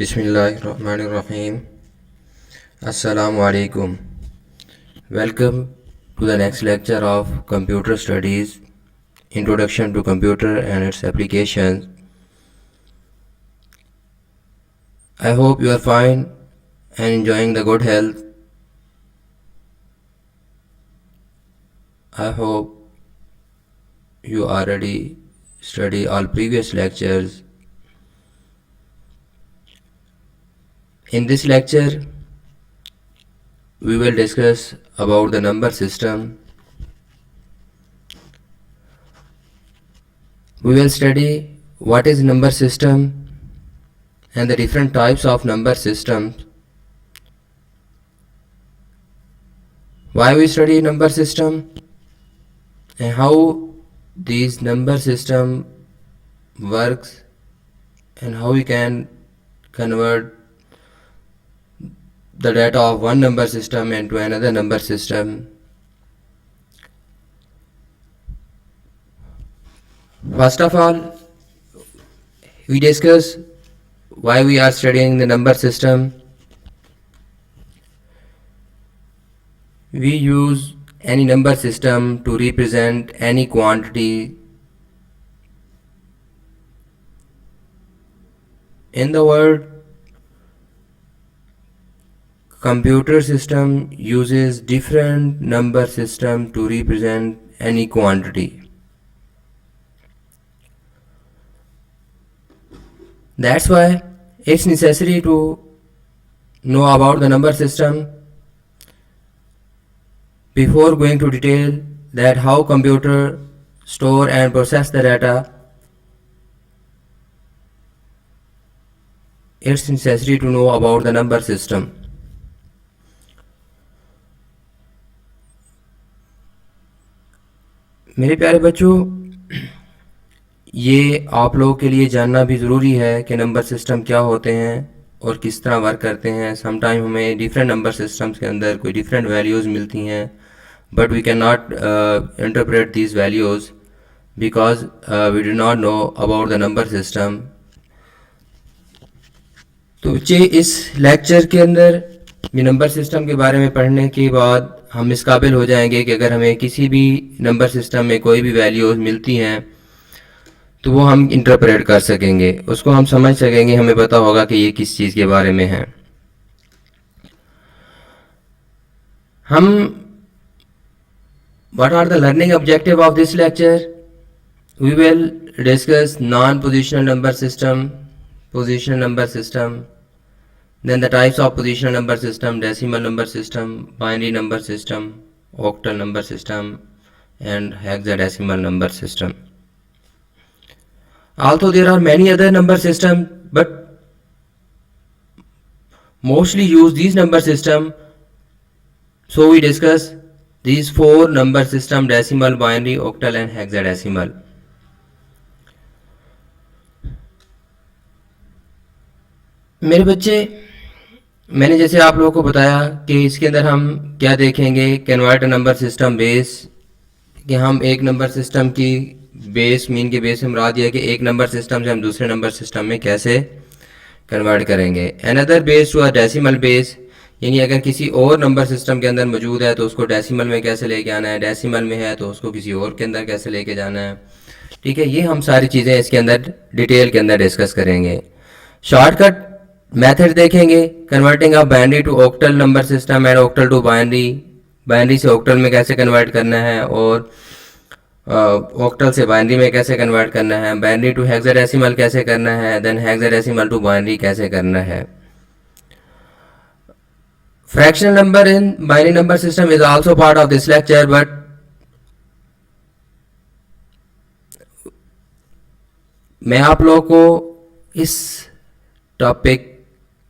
Bismillahirrahmanirrahim. Assalamu alaikum. Welcome to the next lecture of Computer Studies, Introduction to Computer and its Applications. I hope you are fine and enjoying the good health. I hope you already studied all previous lectures. In this lecture, we will discuss about the number system. We will study what is number system and the different types of number systems. Why we study number system and how these number system works and how we can convert the data of one number system into another number system. First of all, we discuss why we are studying the number system. We use any number system to represent any quantity in the world. Computer system uses different number system to represent any quantity. That's why it's necessary to know about the number system before going to detail that how computer store and process the data. It's necessary to know about the number system. मेरे प्यारे बच्चों, ये आप लोगों के लिए जानना भी ज़रूरी है कि नंबर सिस्टम क्या होते हैं और किस तरह वर्क करते हैं. समटाइम हमें डिफरेंट नंबर सिस्टम्स के अंदर कोई डिफरेंट वैल्यूज़ मिलती हैं, but we can not interpret these values because we do not know about the number system. तो बच्चे, इस लेक्चर के अंदर ये नंबर सिस्टम के बारे में पढ़ने के बाद हम इस काबिल हो जाएंगे कि अगर हमें किसी भी नंबर सिस्टम में कोई भी वैल्यूज़ मिलती हैं तो वो हम इंटरप्रेट कर सकेंगे, उसको हम समझ सकेंगे, हमें पता होगा कि ये किस चीज़ के बारे में है. हम what are the learning objective of this lecture? We will discuss non positional number system, positional number system, then the types of positional number system, decimal number system, binary number system, octal number system, and hexadecimal number system. Although there are many other number systems, but mostly use these number system, so we discuss these four number system: decimal, binary, octal, and hexadecimal. मेरे बच्चे, मैंने जैसे आप लोगों को बताया कि इसके अंदर हम क्या देखेंगे, कन्वर्ट नंबर सिस्टम बेस, कि हम एक नंबर सिस्टम की बेस, मीन के बेस से मुराद यह है कि एक नंबर सिस्टम से हम दूसरे नंबर सिस्टम में कैसे कन्वर्ट करेंगे. Another base to a decimal base, यानी अगर किसी और नंबर सिस्टम के अंदर मौजूद है तो उसको डेसिमल में कैसे लेके आना है, डेसिमल में है तो उसको किसी और के अंदर कैसे लेके जाना है. ठीक है, ये हम सारी चीज़ें इसके अंदर डिटेल के अंदर डिस्कस करेंगे. शॉर्टकट मेथड देखेंगे, converting of binary to octal number system and octal to binary, binary से ऑक्टल में कैसे कन्वर्ट करना है और ऑक्टल से बाइनरी में कैसे कन्वर्ट करना है, बाइनरी टू हेक्साडेसिमल कैसे करना है, देन हेक्साडेसिमल टू बाइनरी कैसे करना है. Fractional number in binary number system is also part of this lecture, but मैं आप लोगों को इस टॉपिक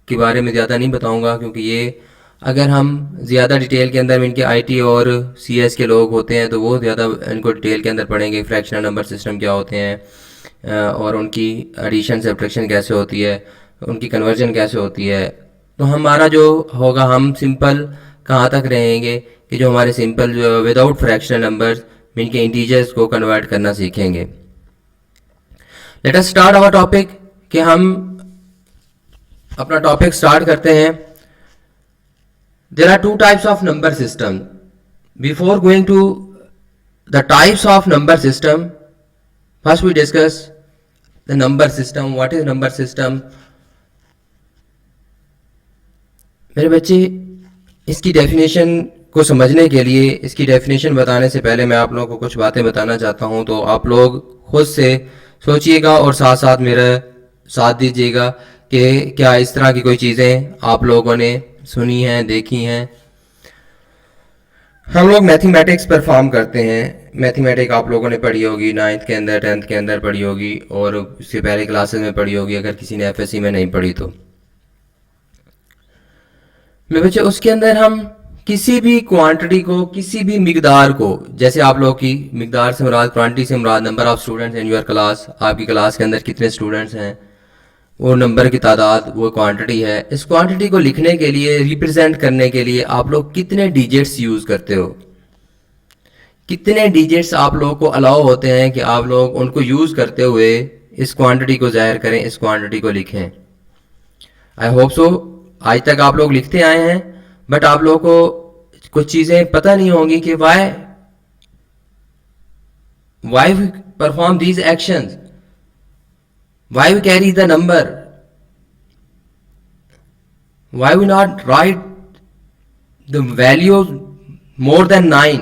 के बारे में ज़्यादा नहीं बताऊंगा, क्योंकि ये अगर हम ज़्यादा डिटेल के अंदर इनके आईटी और सीएस के लोग होते हैं तो वो ज़्यादा इनको डिटेल के अंदर पढ़ेंगे. फ्रैक्शनल नंबर सिस्टम क्या होते हैं और उनकी एडिशन सब्ट्रैक्शन कैसे होती है, उनकी कन्वर्जन कैसे होती है. तो हमारा जो होगा, हम सिंपल कहाँ तक रहेंगे कि जो हमारे सिंपल जो विदाउट फ्रैक्शनल नंबर्स इनके इंटीजर्स को कन्वर्ट करना सीखेंगे. Let us start our topic कि हम अपना टॉपिक स्टार्ट करते हैं। There are two types of number system. Before going to the types of number system, first we discuss the number system. What is number system? मेरे बच्चे, इसकी definition को समझने के लिए, इसकी डेफिनेशन बताने से पहले मैं आप लोगों को कुछ बातें बताना चाहता हूं। तो आप लोग खुद से सोचिएगा और साथ साथ मेरा साथ दीजिएगा कि क्या इस तरह की कोई चीज़ें आप लोगों ने सुनी हैं, देखी हैं। हम लोग मैथमेटिक्स परफॉर्म करते हैं। मैथमेटिक्स आप लोगों ने पढ़ी होगी, 9th के अंदर, 10th के अंदर पढ़ी होगी और उससे पहले क्लासेस में पढ़ी होगी, अगर किसी ने एफएससी में नहीं पढ़ी तो। मेरे बच्चे, उसके अंदर हम किसी भी क्वांटिटी को, किसी भी मिकदार को, जैसे आप लोग की मिकदार से मुराद, क्वांटिटी से मुराद number of students in your class, आपकी क्लास के अंदर कितने स्टूडेंट्स हैं, वो नंबर की तादाद, वो क्वांटिटी है। इस क्वांटिटी को लिखने के लिए, रिप्रेजेंट करने के लिए आप लोग कितने डिजिट्स यूज़ करते हो, कितने डिजिट्स आप लोगों को अलाउ होते हैं कि आप लोग उनको यूज़ करते हुए इस क्वांटिटी को जाहिर करें, इस क्वांटिटी को लिखें। आई होप सो आज तक आप लोग लिखते आए हैं, बट आप लोगों को कुछ चीज़ें पता नहीं होंगी कि why we perform these actions, why we carry the number, why we not write the value more than 9।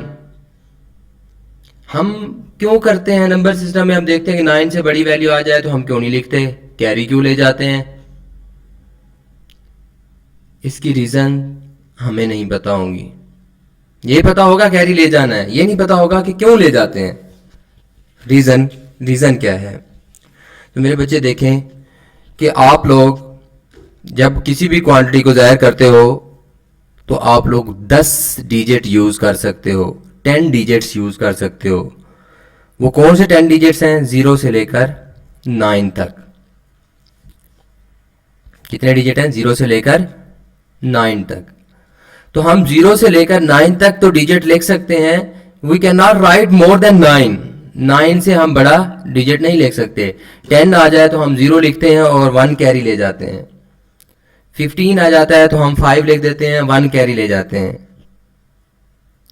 हम क्यों करते हैं नंबर सिस्टम में? हम देखते हैं कि 9 से बड़ी वैल्यू आ जाए तो हम क्यों नहीं लिखते, कैरी क्यों ले जाते हैं? इसकी रीज़न हमें नहीं पता होंगी। ये पता होगा कैरी ले जाना है, ये नहीं पता होगा कि क्यों ले जाते हैं, रीज़न क्या है। तो मेरे बच्चे देखें कि आप लोग जब किसी भी क्वांटिटी को ज़ाहिर करते हो तो आप लोग 10 डिजिट यूज़ कर सकते हो, 10 डिजिट्स यूज़ कर सकते हो। वो कौन से 10 डिजिट्स हैं? 0 से लेकर 9 तक। कितने डिजिट हैं? 0 से लेकर 9 तक। तो हम 0 से लेकर 9 तक तो डिजिट लिख सकते हैं। We can not write more than 9। 9 से हम बड़ा डिजिट नहीं लिख सकते। 10 आ जाए तो हम 0 लिखते हैं और 1 कैरी ले जाते हैं। 15 आ जाता है तो हम 5 लिख देते हैं, 1 कैरी ले जाते हैं।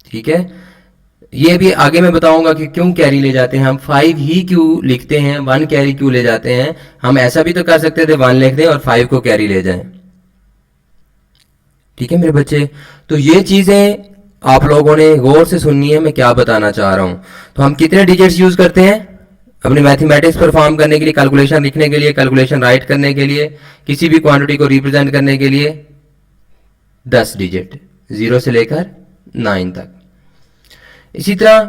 ठीक है, ये भी आगे मैं बताऊंगा कि क्यों कैरी ले जाते हैं हम, 5 ही क्यों लिखते हैं, 1 कैरी क्यों ले जाते हैं। हम ऐसा भी तो कर सकते थे 1 लिख दें और 5 को कैरी ले जाएं। ठीक है मेरे बच्चे, तो ये चीजें आप लोगों ने गौर से सुननी है, मैं क्या बताना चाह रहा हूं। तो हम कितने डिजिट्स यूज करते हैं अपनी मैथमेटिक्स परफॉर्म करने के लिए, कैलकुलेशन लिखने के लिए, कैलकुलेशन राइट करने के लिए, किसी भी क्वांटिटी को रिप्रेजेंट करने के लिए? 10 डिजिट, 0 से लेकर 9 तक। इसी तरह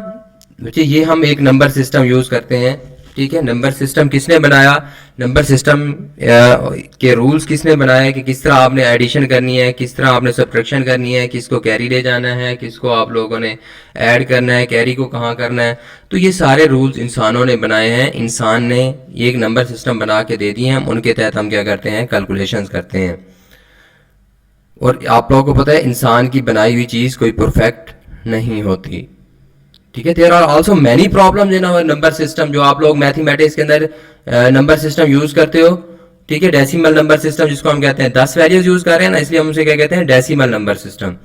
बच्चे ये हम एक नंबर सिस्टम यूज करते हैं। ठीक है, नंबर सिस्टम किसने बनाया, नंबर सिस्टम के रूल्स किसने बनाया कि किस तरह आपने एडिशन करनी है, किस तरह आपने सब्ट्रैक्शन करनी है, किसको कैरी ले जाना है, किसको आप लोगों ने ऐड करना है, कैरी को कहाँ करना है। तो ये सारे रूल्स इंसानों ने बनाए हैं। इंसान ने ये एक नंबर सिस्टम बना के दे दिए हैं, उनके तहत हम क्या करते हैं, कैलकुलेशंस करते हैं। और आप लोगों को पता है इंसान की बनाई हुई चीज़ कोई परफेक्ट नहीं होती। ठीक है, there are also many problems in our number system. जो आप लोग मैथमेटिक्स के अंदर नंबर सिस्टम यूज करते हो, ठीक है, डेसिमल नंबर सिस्टम जिसको हम कहते हैं, 10 वैल्यूज यूज कर रहे हैं ना, इसलिए हम उसे क्या कहते हैं, डेसिमल नंबर सिस्टम।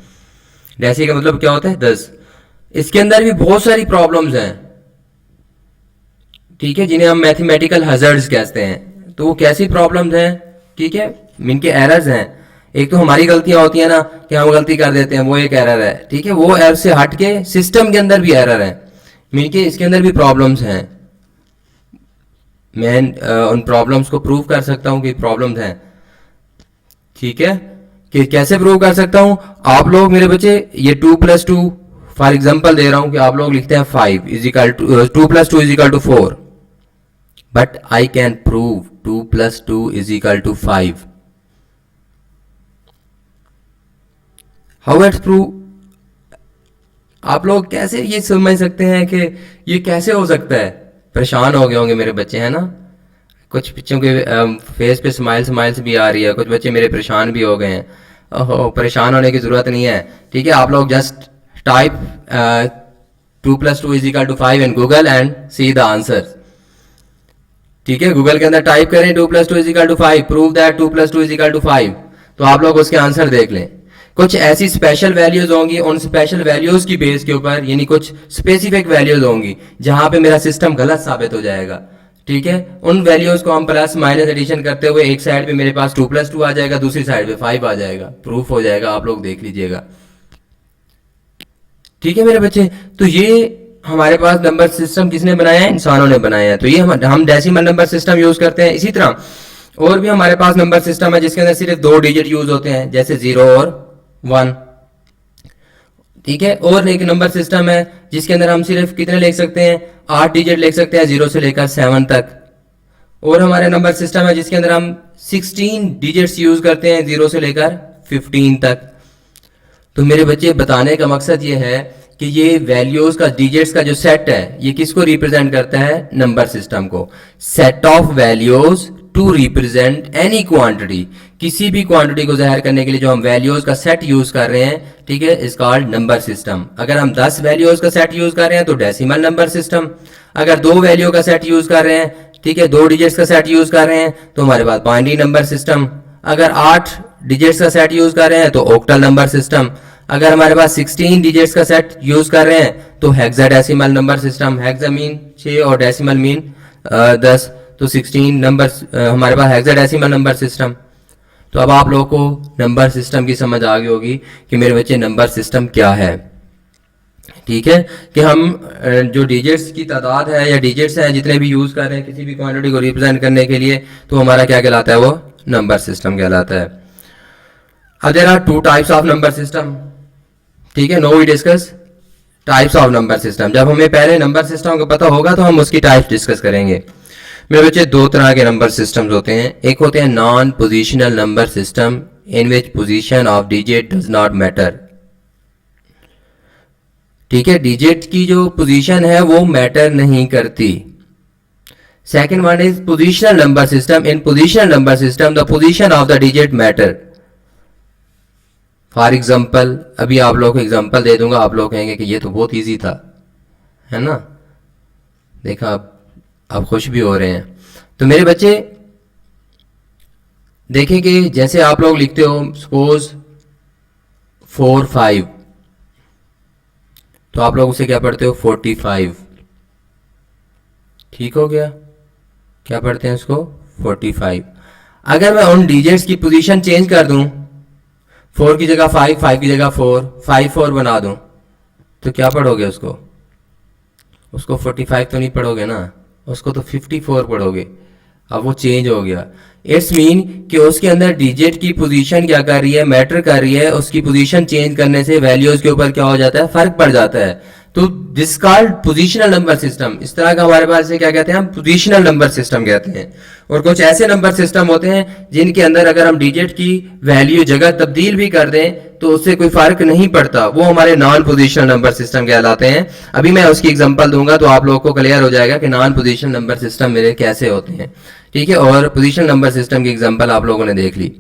डेसी का मतलब क्या होता है, 10। इसके अंदर भी बहुत सारी प्रॉब्लम्स हैं, ठीक है, जिन्हें हम मैथमेटिकल हजर्ड्स कहते हैं। तो वो कैसी प्रॉब्लम्स हैं? ठीक है, इनके एरर्स हैं। एक तो हमारी गलतियां होती है ना कि हम गलती कर देते हैं, वो एक एरर है। ठीक है, वो एरर से हट के सिस्टम के अंदर भी एरर है, मिलके इसके अंदर भी प्रॉब्लम्स हैं। मैं उन प्रॉब्लम्स को प्रूव कर सकता हूं कि प्रॉब्लम्स हैं। ठीक है, कि कैसे प्रूव कर सकता हूं? आप लोग मेरे बच्चे ये 2 + 2 फॉर एग्जाम्पल दे रहा हूं कि आप लोग लिखते हैं 5 = 2 + 2 = 4, but I can prove 2 + 2 = 5। How it's prove? आप लोग कैसे ये समझ सकते हैं कि ये कैसे हो सकता है? परेशान हो गए होंगे मेरे बच्चे, है ना। कुछ बच्चों के फेस पे स्माइल्स भी आ रही है, कुछ बच्चे मेरे परेशान भी हो गए हैं। ओहो, परेशान होने की ज़रूरत नहीं है। ठीक है, आप लोग just type 2 + 2 = 5 in Google and see the answer. ठीक है, गूगल के अंदर टाइप करें 2 + 2 = 5, प्रूव दैट 2 + 2 = 5, तो आप लोग उसके आंसर देख लें। कुछ ऐसी स्पेशल वैल्यूज होंगी, उन स्पेशल वैल्यूज की बेस के ऊपर, यानी कुछ स्पेसिफिक वैल्यूज होंगी जहां पे मेरा सिस्टम गलत साबित हो जाएगा। ठीक है, उन वैल्यूज को हम प्लस माइनस एडिशन करते हुए एक साइड पे मेरे पास 2 + 2 आ जाएगा, दूसरी साइड पे 5 आ जाएगा, प्रूफ हो जाएगा, आप लोग देख लीजिएगा। ठीक है मेरे बच्चे, तो ये हमारे पास नंबर सिस्टम किसने बनाया है? इंसानों ने बनाया है। तो ये हम डेसिमल नंबर सिस्टम यूज करते हैं। इसी तरह और भी हमारे पास नंबर सिस्टम है जिसके अंदर सिर्फ 2 डिजिट यूज होते हैं, जैसे 0 और 1। ठीक है, और एक नंबर सिस्टम है जिसके अंदर हम सिर्फ कितने लिख सकते हैं? 8 डिजिट लिख सकते हैं, 0 से लेकर 7 तक। और हमारे नंबर सिस्टम है जिसके अंदर हम 16 डिजिट्स यूज करते हैं, 0 से लेकर 15 तक। तो मेरे बच्चे, बताने का मकसद ये है कि ये वैल्यूज का, डिजिट्स का जो सेट है, ये किसको रिप्रेजेंट करता है? नंबर सिस्टम को। Set of values to represent any quantity, किसी भी क्वांटिटी को जाहिर करने के लिए जो हम वैल्यूज का सेट यूज कर रहे हैं, ठीक है, इज कॉल्ड नंबर सिस्टम। अगर हम 10 वैल्यूज का सेट यूज कर रहे हैं तो डेसिमल नंबर सिस्टम। अगर 2 वैल्यू का सेट यूज कर रहे हैं, ठीक है, 2 डिजिट्स का सेट यूज कर रहे हैं तो हमारे पास बाइनरी नंबर सिस्टम। अगर 8 डिजिट्स का सेट यूज कर रहे हैं तो ऑक्टल नंबर सिस्टम। अगर हमारे पास 16 डिजिट्स का सेट यूज कर रहे हैं तो hexadecimal number system. Hexa mean 6 और डेसिमल मीन 10, तो 16 नंबर हमारे पास हेक्साडेसिमल नंबर सिस्टम। तो अब आप लोगों को नंबर सिस्टम की समझ आ गई होगी कि मेरे बच्चे नंबर सिस्टम क्या है। ठीक है, कि हम जो डिजिट्स की तादाद है या डिजिट्स हैं जितने भी यूज कर रहे हैं किसी भी क्वांटिटी को रिप्रेजेंट करने के लिए, तो हमारा क्या कहलाता है? वो नंबर सिस्टम कहलाता है। अब there are 2 types of number system. ठीक है, no we discuss types of number system. जब हमें पहले नंबर सिस्टम को पता होगा तो हम उसकी टाइप्स डिस्कस करेंगे। मेरे बच्चे, 2 तरह के नंबर सिस्टम्स होते हैं। एक होते हैं non positional number system, in which position of digit does not matter. ठीक है, डिजिट की जो पोजीशन है वो मैटर नहीं करती। Second one is positional number system. In positional number system the position of the digit matter. For example, अभी आप लोगों को एग्जाम्पल दे दूंगा, आप लोग कहेंगे कि ये तो बहुत ईजी था, है ना? देखा, आप खुश भी हो रहे हैं। तो मेरे बच्चे देखें कि जैसे आप लोग लिखते हो सपोज 4 5, तो आप लोग उसे क्या पढ़ते हो? 45। ठीक हो गया, क्या पढ़ते हैं उसको? 45। अगर मैं उन डिजिट्स की पोजीशन चेंज कर दूं, 4 की जगह 5, 5 की जगह 4, 5 4 बना दूं, तो क्या पढ़ोगे उसको? उसको 45 तो नहीं पढ़ोगे ना, उसको तो 54 पढ़ोगे। अब वो चेंज हो गया। इट्स मीन कि उसके अंदर डिजिट की पोजीशन क्या कर रही है? मैटर कर रही है। उसकी पोजीशन चेंज करने से वैल्यूज के ऊपर क्या हो जाता है? फर्क पड़ जाता है। तो this called positional number system. इस तरह का हमारे पास से क्या कहते हैं? हम पोजीशनल नंबर सिस्टम कहते हैं। और कुछ ऐसे नंबर सिस्टम होते हैं जिनके अंदर अगर हम डिजिट की वैल्यू जगह तब्दील भी कर दें तो उससे कोई फर्क नहीं पड़ता, वो हमारे नॉन पोजीशनल नंबर सिस्टम कहलाते हैं। अभी मैं उसकी एग्जांपल दूंगा तो आप लोगों को क्लियर हो जाएगा कि नॉन पोजीशनल नंबर सिस्टम मेरे कैसे होते हैं। ठीक है, और पोजीशनल नंबर सिस्टम की एग्जांपल आप लोगों ने देख ली।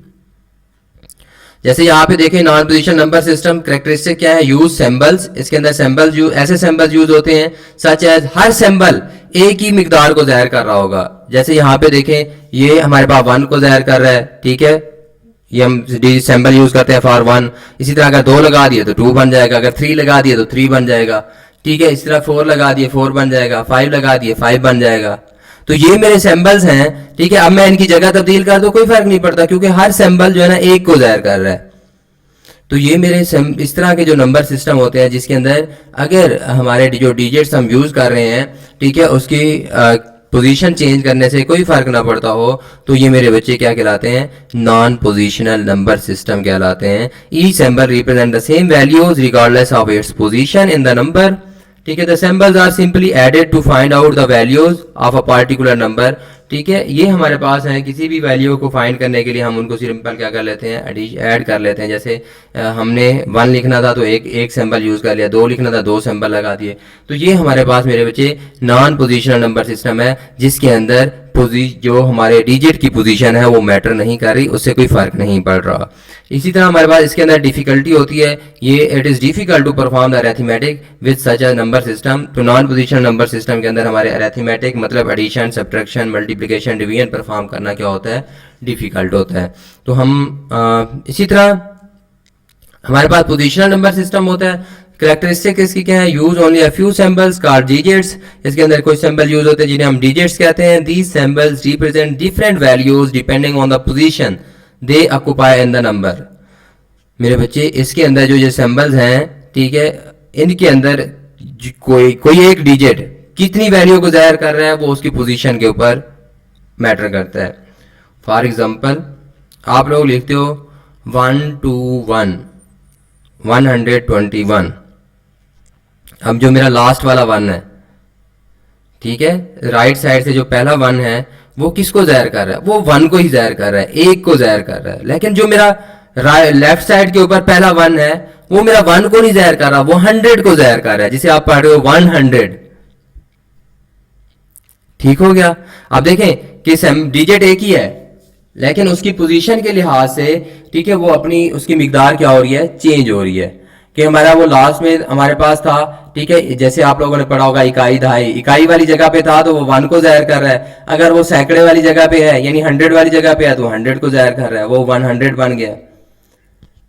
जैसे यहाँ पे देखें non positional number system characteristic क्या है? Use symbols. इसके अंदर सिंबल्स ऐसे सिंबल्स यूज होते हैं सच एज हर सिंबल एक ही मिकदार को जाहिर कर रहा होगा। जैसे यहाँ पे देखें, ये हमारे पास 1 को जाहिर कर रहा है। ठीक है, ये हम सिंबल यूज करते हैं फॉर 1। इसी तरह अगर 2 लगा दिए तो 2 बन जाएगा, अगर 3 लगा दिए तो 3 बन जाएगा। ठीक है, इस तरह 4 लगा दिए 4 बन जाएगा, 5 लगा दिए 5 बन जाएगा। तो ये मेरे सिंबल्स हैं। ठीक है, अब मैं इनकी जगह तब्दील कर दूं कोई फर्क नहीं पड़ता, क्योंकि हर सिंबल जो है ना एक को जाहिर कर रहा है। तो ये मेरे इस तरह के जो नंबर सिस्टम होते हैं जिसके अंदर अगर हमारे जो डिजिट्स हम यूज कर रहे हैं, ठीक है, उसकी पोजीशन चेंज करने से कोई फर्क ना पड़ता हो, तो ये मेरे बच्चे क्या कहलाते हैं? नॉन पोजीशनल नंबर सिस्टम कहलाते हैं। Each symbol represent the same values regardless of its position in the number. ठीक है, the symbols are simply added to find out the values of a particular number. ठीक है, ये हमारे पास है। किसी भी वैल्यू को फाइंड करने के लिए हम उनको सिंपल क्या कर लेते हैं? ऐड कर लेते हैं। जैसे हमने 1 लिखना था तो एक सिंबल यूज कर लिया, 2 लिखना था 2 सिंबल लगा दिए। तो ये हमारे पास मेरे बच्चे नॉन पोजीशनल नंबर सिस्टम है जिसके अंदर जो हमारे डिजिट की पोजीशन है वो मैटर नहीं कर रही, उससे कोई फर्क नहीं पड़ रहा। इसी तरह हमारे पास इसके अंदर डिफिकल्टी होती है, ये it is difficult to perform the arithmetic with such a number system. तो नॉन पोजिशनल नंबर सिस्टम के अंदर हमारे अरिथमेटिक मतलब addition, subtraction, multiplication, division perform करना क्या होता है, डिफिकल्ट होता है। तो हम इसी तरह हमारे पास पोजिशनल नंबर सिस्टम होता है। करेक्टरिस्टिक इसकी क्या है, use only a few symbols called digits. इसके अंदर कुछ सिंबल यूज होते हैं जिन्हें हम डिजिट्स कहते हैं। These symbols represent different values depending on the position they occupy in the number. मेरे बच्चे इसके अंदर जो ये सिंबल्स हैं, ठीक है, इनके अंदर कोई एक डिजिट कितनी वैल्यू को जाहिर कर रहा है वो उसकी पोजीशन के ऊपर मैटर करता है। फॉर एग्जांपल आप लोग लिखते हो 121 121। अब जो मेरा लास्ट वाला 1 है, ठीक है, राइट साइड से जो पहला 1 है वो किसको जाहिर कर रहा है, वो 1 को ही जाहिर कर रहा है, एक को जाहिर कर रहा है। लेकिन जो मेरा लेफ्ट साइड के ऊपर पहला 1 है वो मेरा 1 को नहीं जाहिर कर रहा, वो 100 को जाहिर कर रहा है, जिसे आप पढ़ रहे हो 100। ठीक हो गया। अब देखें कि डिजिट एक ही है लेकिन उसकी पोजीशन के लिहाज से, ठीक है, वो अपनी उसकी मिकदार क्या हो रही है, चेंज हो रही है। कि हमारा वो लास्ट में हमारे पास था, ठीक है, जैसे आप लोगों ने पढ़ा होगा इकाई दहाई, इकाई वाली जगह पे था तो वो 1 को जाहिर कर रहा है। अगर वो सैकड़े वाली जगह पे है यानी 100 वाली जगह पे है तो 100 को जाहिर कर रहा है, वो 100 बन गया।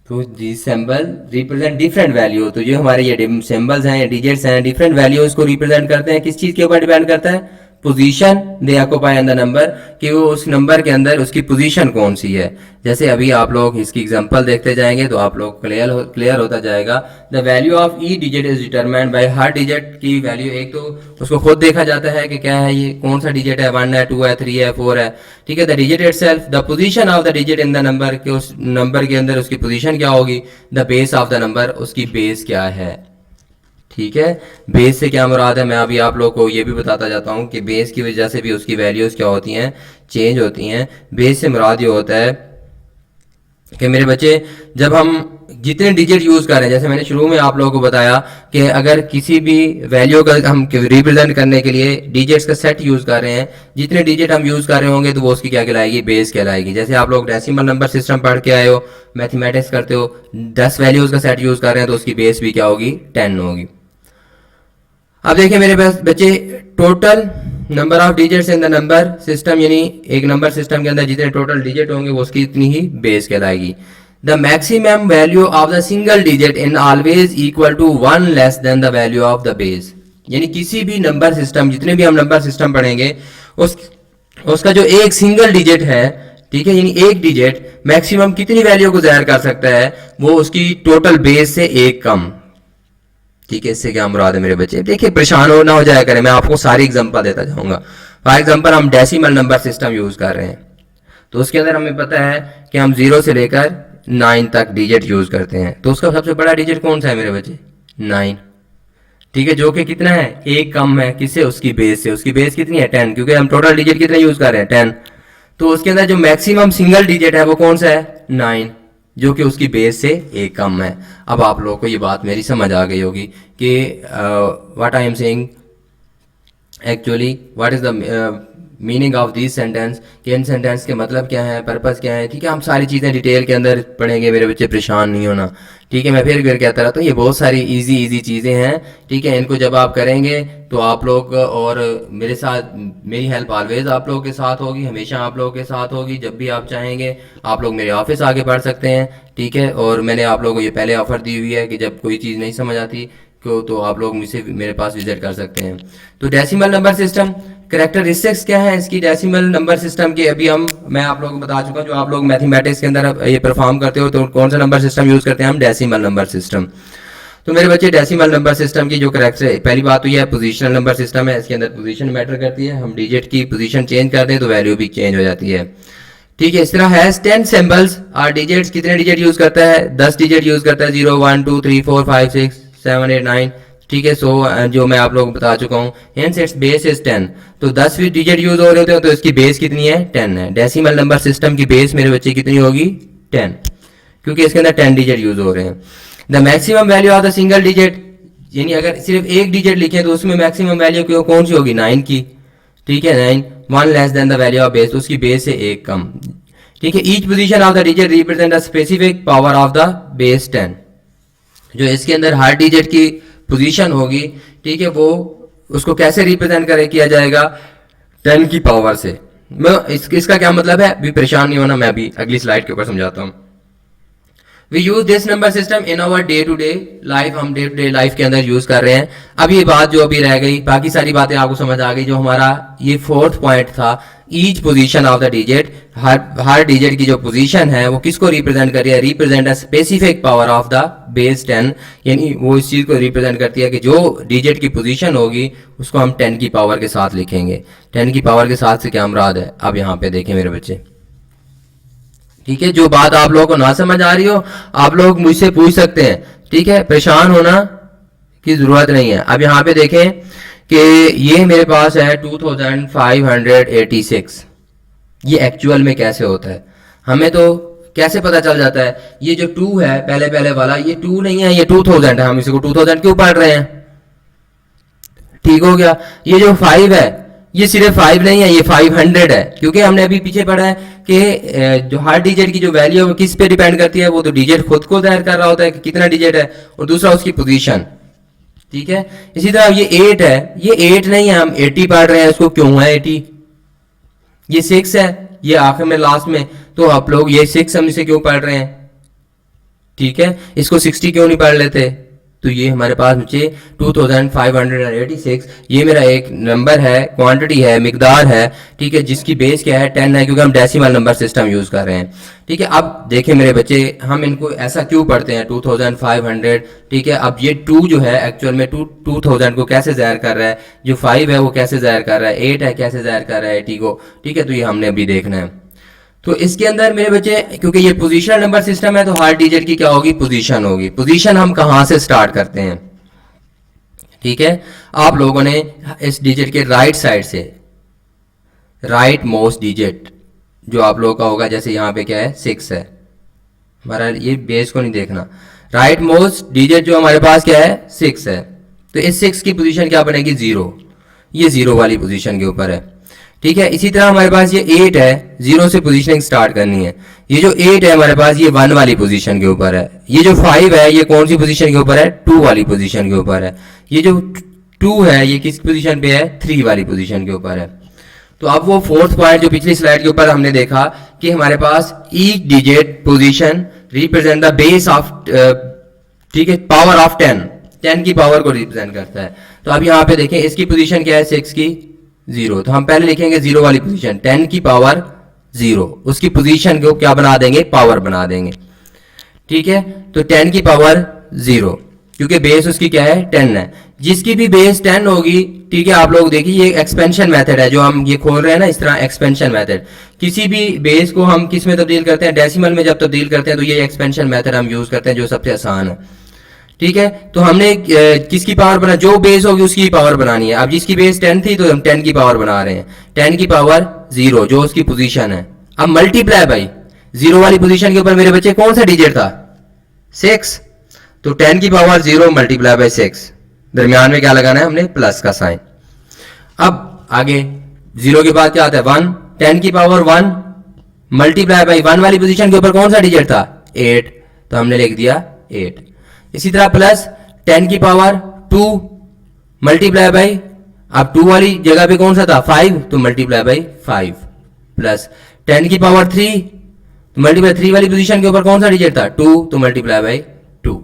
तो जी सिंबल रिप्रेजेंट डिफरेंट वैल्यू। तो जो हमारे ये सिंबल्स हैं, डिजिट्स हैं, डिफरेंट वैल्यूज को रिप्रेजेंट करते हैं। किस चीज के ऊपर डिपेंड करता है, position they occupy in the number, कि वो उस नंबर के अंदर उसकी पोजीशन कौन सी है। जैसे अभी आप लोग इसकी एग्जांपल देखते जाएंगे तो आप लोग क्लियर होता जाएगा। The value of E digit is determined by her digit की वैल्यू। एक तो उसको खुद देखा जाता है कि क्या है, ये कौन सा डिजिट है, 1 है, 2 है, 3 है, 4 है, ठीक है। The digit itself, the position of the digit in the number, कि उस नंबर के अंदर उसकी पोजीशन क्या होगी। The base of the number, उसकी बेस क्या है, ठीक है। बेस से क्या मुराद है, मैं अभी आप लोग को ये भी बताता जाता हूँ कि बेस की वजह से भी उसकी वैल्यूज क्या होती हैं, चेंज होती हैं। बेस से मुराद ये होता है कि मेरे बच्चे जब हम जितने डिजिट यूज कर रहे हैं, जैसे मैंने शुरू में आप लोगों को बताया कि अगर किसी भी वैल्यू का हम रिप्रेजेंट करने के लिए डिजिट्स का सेट यूज कर रहे हैं, जितने डिजिट हम यूज कर रहे होंगे तो वो उसकी क्या कहलाएगी, बेस कहलाएगी। जैसे आप लोग डेसिमल नंबर सिस्टम पढ़ के आए हो, मैथमेटिक्स करते हो, 10 वैल्यूज का सेट यूज कर रहे हैं तो उसकी बेस भी क्या होगी, 10 होगी। अब देखिए मेरे पास बच्चे total number of digits in the number system, यानी एक नंबर सिस्टम के अंदर जितने टोटल डिजिट होंगे वो उसकी इतनी ही बेस कहलाएगी। The maximum value of the single digit in always equal to 1 less than the value of the base. यानी किसी भी नंबर सिस्टम, जितने भी हम नंबर सिस्टम पढ़ेंगे, उसका जो एक सिंगल डिजिट है, ठीक है, यानी एक डिजिट मैक्सिमम कितनी वैल्यू को जाहिर कर सकता है, वो उसकी टोटल बेस से एक कम। ठीक है, इससे क्या मुराद है मेरे बच्चे, देखिए परेशान ना हो जाया करें, मैं आपको सारी एग्जांपल देता जाऊंगा। फॉर एग्जांपल हम डेसिमल नंबर सिस्टम यूज कर रहे हैं तो उसके अंदर हमें पता है कि हम 0 से लेकर 9 तक डिजिट यूज करते हैं। तो उसका सबसे बड़ा डिजिट कौन सा है मेरे बच्चे, 9, ठीक है, जो कि कितना है, एक कम है, किससे, उसकी बेस से। उसकी बेस कितनी है, 10, क्योंकि हम टोटल डिजिट कितने यूज कर रहे हैं, 10। तो उसके अंदर जो मैक्सिमम सिंगल डिजिट है वो कौन सा है, 9, जो कि उसकी बेस से एक कम है। अब आप लोगों को ये बात मेरी समझ आ गई होगी कि what I am saying actually, what is the meaning of this sentence, कि इन सेंटेंस के मतलब क्या है, पर्पस क्या है, ठीक है। हम सारी चीज़ें डिटेल के अंदर पढ़ेंगे, मेरे बच्चे परेशान नहीं होना, ठीक है। मैं फिर कहता रहता हूँ ये बहुत सारी इजी चीज़ें हैं, ठीक है। इनको जब आप करेंगे तो आप लोग, और मेरे साथ, मेरी हेल्प ऑलवेज आप लोगों के साथ होगी, हमेशा आप लोगों के साथ होगी। जब भी आप चाहेंगे आप लोग मेरे ऑफिस आके पढ़ सकते हैं, ठीक है। और मैंने आप लोगों को ये पहले ऑफर दी हुई है कि जब कोई चीज़ नहीं समझ आती तो आप लोग मुझसे मेरे पास विजिट कर सकते हैं। तो डेसिमल नंबर सिस्टम, कैरेक्टरिस्टिक्स क्या है इसकी डेसिमल नंबर सिस्टम की, अभी मैं आप लोगों को बता चुका हूँ। जो आप लोग मैथमेटिक्स के अंदर ये परफॉर्म करते हो तो कौन सा नंबर सिस्टम यूज करते हैं हम, डेसिमल नंबर सिस्टम। तो मेरे बच्चे डेसिमल नंबर सिस्टम की जो कैरेक्टर, पहली बात तो यह है पोजीशनल नंबर सिस्टम है, इसके अंदर पोजीशन मैटर करती है। हम डिजिट की पोजीशन चेंज कर दें तो वैल्यू भी चेंज हो जाती है, ठीक है। इस तरह है 10 सिंबल्स और डिजिट्स, कितने डिजिट यूज करता है, 10 डिजिट यूज करता है, 0 1 2 3 4 5 6 7 8 9, ठीक है। सो जो मैं आप लोगों को बता चुका हूँ, हेंस इट्स बेस इज 10। तो 10 भी डिजिट यूज हो रहे होते हैं तो इसकी बेस कितनी है, 10 है। डेसिमल नंबर सिस्टम की बेस मेरे बच्चे कितनी होगी, 10, क्योंकि इसके अंदर 10 डिजिट यूज हो रहे हैं। The maximum value of the single digit, यानी अगर सिर्फ एक डिजिट लिखें तो उसमें मैक्सिमम वैल्यू कौन सी होगी, 9 की, ठीक है 9, 1 less than the value of base, तो उसकी बेस से एक कम। ठीक है, each position of the digit represent a specific power of the base 10। जो इसके अंदर हर डिजिट की पोजीशन होगी, ठीक है, वो उसको कैसे रिप्रेजेंट किया जाएगा 10 की पावर से। मैं इसका क्या मतलब है, अभी परेशान नहीं होना, मैं अभी अगली स्लाइड के ऊपर समझाता हूँ। We use this number system in our day to day life, हम डे टू डे लाइफ के अंदर यूज कर रहे हैं। अब ये बात जो अभी रह गई, बाकी सारी बातें आपको समझ आ गई। जो हमारा ये फोर्थ पॉइंट था, each position of the digit, her digit की जो पोजीशन है वो किसको रिप्रेजेंट कर रही है, represent a specific power of the base 10, यानी वो इस चीज को रिप्रेजेंट करती है कि जो डिजिट की पोजीशन होगी उसको हम 10 की पावर के साथ लिखेंगे। 10 की पावर के साथ से क्या मुराद है, अब यहाँ पे देखें मेरे बच्चे। ठीक है, जो बात आप लोगों को ना समझ आ रही हो आप लोग मुझसे पूछ सकते हैं, ठीक है, परेशान होना की जरूरत नहीं है। अब यहाँ पे देखें कि ये मेरे पास है 2586, ये एक्चुअल में कैसे होता है हमें तो कैसे पता चल जाता है। ये जो 2 है पहले वाला, ये 2 नहीं है, ये 2000 है, हम इसी को 2000 क्यों पढ़ रहे हैं, ठीक हो गया। ये जो 5 है ये सिर्फ 5 नहीं है, ये 500 है, क्योंकि हमने अभी पीछे पढ़ा है कि जो हर डिजिट की जो वैल्यू है वो किस पे डिपेंड करती है, वो तो डिजिट खुद को जाहिर कर रहा होता है कि कितना डिजिट है, और दूसरा उसकी पोजीशन। ठीक है, इसी तरह ये 8 है, ये 8 नहीं है, हम 80 पढ़ रहे हैं, इसको क्यों है 80। ये 6 है, ये आखिर में लास्ट में, तो आप लोग ये 6 हम इसे क्यों पढ़ रहे हैं, ठीक है, इसको 60 क्यों नहीं पढ़ लेते। तो ये हमारे पास नीचे 2586, ये मेरा एक नंबर है, क्वांटिटी है, मिकदार है, ठीक है, जिसकी बेस क्या है 10 है, क्योंकि हम डेसिमल नंबर सिस्टम यूज कर रहे हैं। ठीक है, अब देखें मेरे बच्चे, हम इनको ऐसा क्यों पढ़ते हैं 2500, ठीक है। अब ये 2 जो है एक्चुअल में 2000 को कैसे जाहिर कर रहा है, जो 5 है वो कैसे जाहिर कर रहा है, 8 है कैसे जाहिर कर रहा है 80 को, ठीक है, तो ये हमने अभी देखना है। तो इसके अंदर मेरे बच्चे, क्योंकि ये पोजीशनल नंबर सिस्टम है, तो हर डिजिट की क्या होगी, पोजीशन होगी। पोजीशन हम कहां से स्टार्ट करते हैं, ठीक है, आप लोगों ने इस डिजिट के राइट साइड से, राइट मोस्ट डिजिट जो आप लोगों का होगा, जैसे यहां पे क्या है 6 है हमारा, ये बेस को नहीं देखना, राइट मोस्ट डिजिट जो हमारे पास क्या है 6 है, तो इस 6 की पोजीशन क्या बनेगी 0, ये 0 वाली पोजीशन के ऊपर है। ठीक है, इसी तरह हमारे पास ये 8 है, 0 से पोजीशनिंग स्टार्ट करनी है। ये जो 8 है हमारे पास, ये 1 वाली पोजीशन के ऊपर है। ये जो 5 है, ये कौन सी पोजीशन के ऊपर है, 2 वाली पोजीशन के ऊपर है। ये जो 2 है, ये किस पोजीशन पे है, 3 वाली पोजीशन के ऊपर है। तो अब वो फोर्थ पॉइंट जो पिछली स्लाइड के ऊपर हमने देखा कि हमारे पास each digit position represent the base of, ठीक है, पावर ऑफ 10 की पावर को रिप्रेजेंट करता है। तो अब यहाँ पे देखें, इसकी पोजीशन क्या है 6 की 0, तो हम पहले लिखेंगे 0 वाली पोजीशन, 10 की पावर 0, उसकी पोजीशन को क्या बना देंगे, पावर बना देंगे। ठीक है, तो 10 की पावर 0, क्योंकि बेस उसकी क्या है 10 है, जिसकी भी बेस 10 होगी। ठीक है, आप लोग देखिए ये एक्सपेंशन मेथड है जो हम ये खोल रहे हैं ना, इस तरह एक्सपेंशन मेथड, किसी भी बेस को हम किस में तब्दील करते हैं, डेसिमल में जब तब्दील करते हैं, तो ये एक्सपेंशन मेथड हम यूज करते हैं जो सबसे आसान है। ठीक है, तो हमने किसकी पावर बना, जो बेस होगी उसकी पावर बनानी है। अब जिसकी बेस 10 थी तो हम 10 की पावर बना रहे हैं, 10 की पावर 0 जो उसकी पोजीशन है। अब मल्टीप्लाई बाई 0 वाली पोजीशन के ऊपर मेरे बच्चे कौन सा डिजिट था 6, तो 10 की पावर 0 मल्टीप्लाई बाई 6, दरमियान में क्या लगाना है हमने, प्लस का साइन। अब आगे 0 के बाद क्या आता है 1, 10 की पावर 1 मल्टीप्लाई बाई 1 वाली पोजीशन के ऊपर कौन सा डिजिट था 8, तो हमने लिख दिया 8। इसी तरह प्लस 10 की पावर 2 मल्टीप्लाई बाई, अब 2 वाली जगह पे कौन सा था 5, तो मल्टीप्लाई बाई 5, प्लस 10 की पावर 3 तो मल्टीप्लाई 3 वाली पोजीशन के ऊपर कौन सा डिजिट था 2, तो मल्टीप्लाई बाई 2।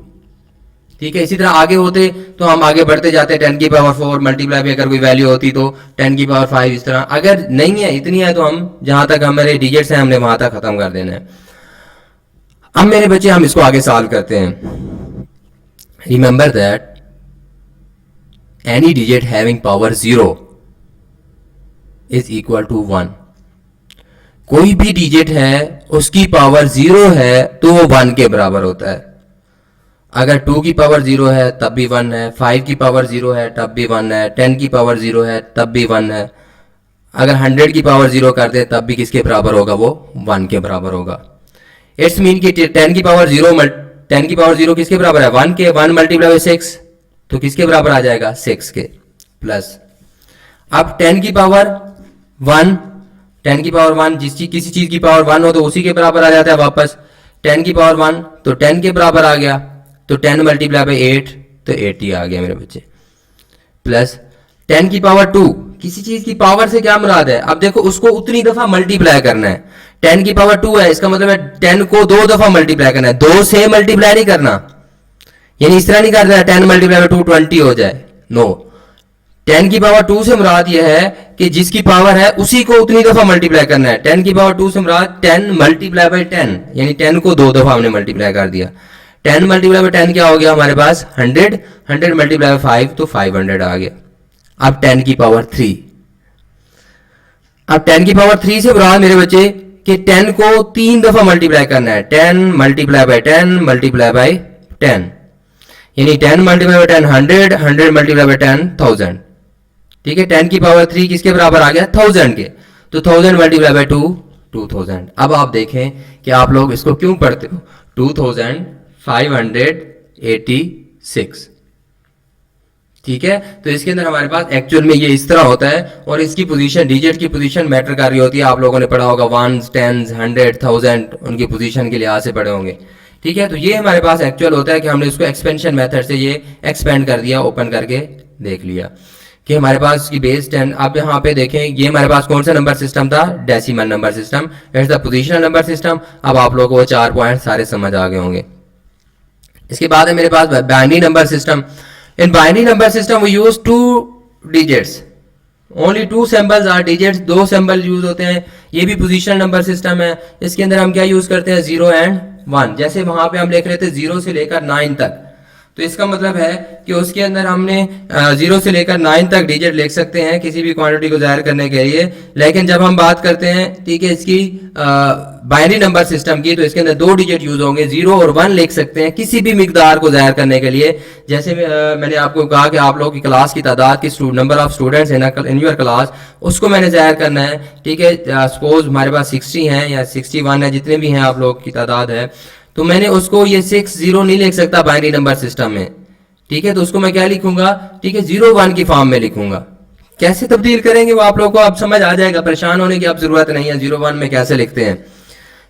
ठीक है, इसी तरह आगे होते तो हम आगे बढ़ते जाते, 10 की पावर 4 मल्टीप्लाई बाई अगर कोई वैल्यू होती तो 10 की पावर 5, इस तरह। अगर नहीं है, इतनी है, तो हम जहां तक हमारे डिजिट्स हैं हमने वहां तक खत्म कर देना है। अब मेरे बच्चे हम इसको आगे सॉल्व करते हैं। Remember that any digit having power 0 is equal to 1. कोई भी डिजिट है उसकी पावर 0 है तो वो 1 के बराबर होता है। अगर 2 की पावर 0 है तब भी 1 है, 5 की पावर 0 है तब भी 1 है, 10 की पावर 0 है तब भी 1 है। अगर 100 की पावर 0 कर दे तब भी किसके बराबर होगा, वो 1 के बराबर होगा। इट्स मीन कि 10 की पावर 0 किसके बराबर है 1 के, 1 मल्टीप्लाई बाई 6 तो किसके बराबर आ जाएगा 6 के, प्लस अब 10 की पावर वन, 10 की पावर 1, किसी चीज की पावर 1 हो तो उसी के बराबर आ जाता है वापस। 10 की पावर 1 तो 10 के बराबर आ गया, तो 10 मल्टीप्लाई बाई 8 तो 80 आ गया मेरे बच्चे। प्लस 10 की पावर 2, किसी चीज की पावर से क्या मुराद है, अब देखो उसको उतनी दफा मल्टीप्लाई करना है। 10 की पावर 2 है, इसका मतलब है 10 को 2 दफा मल्टीप्लाई करना है, 2 से मल्टीप्लाई नहीं करना, यानी इस तरह नहीं करना है 10 मल्टीप्लाई बाई 2 20 हो जाए, नो। 10 की पावर 2 से मुराद यह है कि जिसकी पावर है उसी को उतनी दफा मल्टीप्लाई करना है। 10 की पावर 2 से मुराद 10 मल्टीप्लाई बाई 10, यानी 10 को 2 दफा हमने मल्टीप्लाई कर दिया। 10 मल्टीप्लाई बाई 10 क्या हो गया हमारे पास 100, 100 मल्टीप्लाई बाई 5 तो 500 आ गया। अब 10 की पावर 3, अब 10 की पावर 3 से मुराद मेरे बच्चे कि 10 को 3 दफा मल्टीप्लाई करना है, 10 मल्टीप्लाई बाई 10 मल्टीप्लाई बाई 10, यानी 10 मल्टीप्लाई बाई 10 100, 100 मल्टीप्लाई बाई 10 1000। ठीक है, 10 की पावर 3 किसके बराबर आ गया 1000 के, तो 1000 मल्टीप्लाई बाई 2 2000। अब आप देखें कि आप लोग इसको क्यों पढ़ते हो, 2586। ठीक है, तो इसके अंदर हमारे पास एक्चुअल में ये इस तरह होता है, और इसकी पोजीशन, डिजिट की पोजीशन मैटर कर रही होती है। आप लोगों ने पढ़ा होगा 1s 10s 100 1000 उनकी पोजीशन के लिहाज से पढ़े होंगे। ठीक है, तो ये हमारे पास एक्चुअल होता है कि हमने इसको एक्सपेंशन मेथड से ये एक्सपेंड कर दिया, ओपन करके देख लिया कि हमारे पास की बेस 10। अब यहाँ पे देखें ये हमारे पास कौन सा नंबर सिस्टम था, decimal number system, it's the positional number system. अब आप लोगों को 4 पॉइंट सारे समझ आ गए होंगे। इसके बाद है मेरे पास binary number system. In binary number system we use 2 digits, only 2 symbols are digits, 2 symbol use होते हैं। ये भी पोजिशनल नंबर सिस्टम है। इसके अंदर हम क्या यूज करते हैं 0 एंड 1, जैसे वहां पे हम लिख रहे थे 0 से लेकर 9 तक, तो इसका मतलब है कि उसके अंदर हमने 0 से लेकर 9 तक डिजिट लिख सकते हैं किसी भी क्वांटिटी को जाहिर करने के लिए। लेकिन जब हम बात करते हैं ठीक है इसकी बाइनरी नंबर सिस्टम की, तो इसके अंदर 2 डिजिट यूज होंगे, 0 और 1 लिख सकते हैं किसी भी मिकदार को जाहिर करने के लिए। जैसे मैंने आपको कहा कि आप लोगों की क्लास की तादाद की number of students in your class, उसको मैंने जाहिर करना है। ठीक है, सपोज हमारे पास 60 हैं या 61 है, जितने भी हैं आप लोग की तादाद है, तो मैंने उसको ये 60 नहीं लिख सकता बाइनरी नंबर सिस्टम में। ठीक है, तो उसको मैं क्या लिखूंगा, ठीक है 01 की फॉर्म में लिखूंगा। कैसे तब्दील करेंगे वो आप लोगों को अब समझ आ जाएगा, परेशान होने की अब जरूरत नहीं है 01 में कैसे लिखते हैं।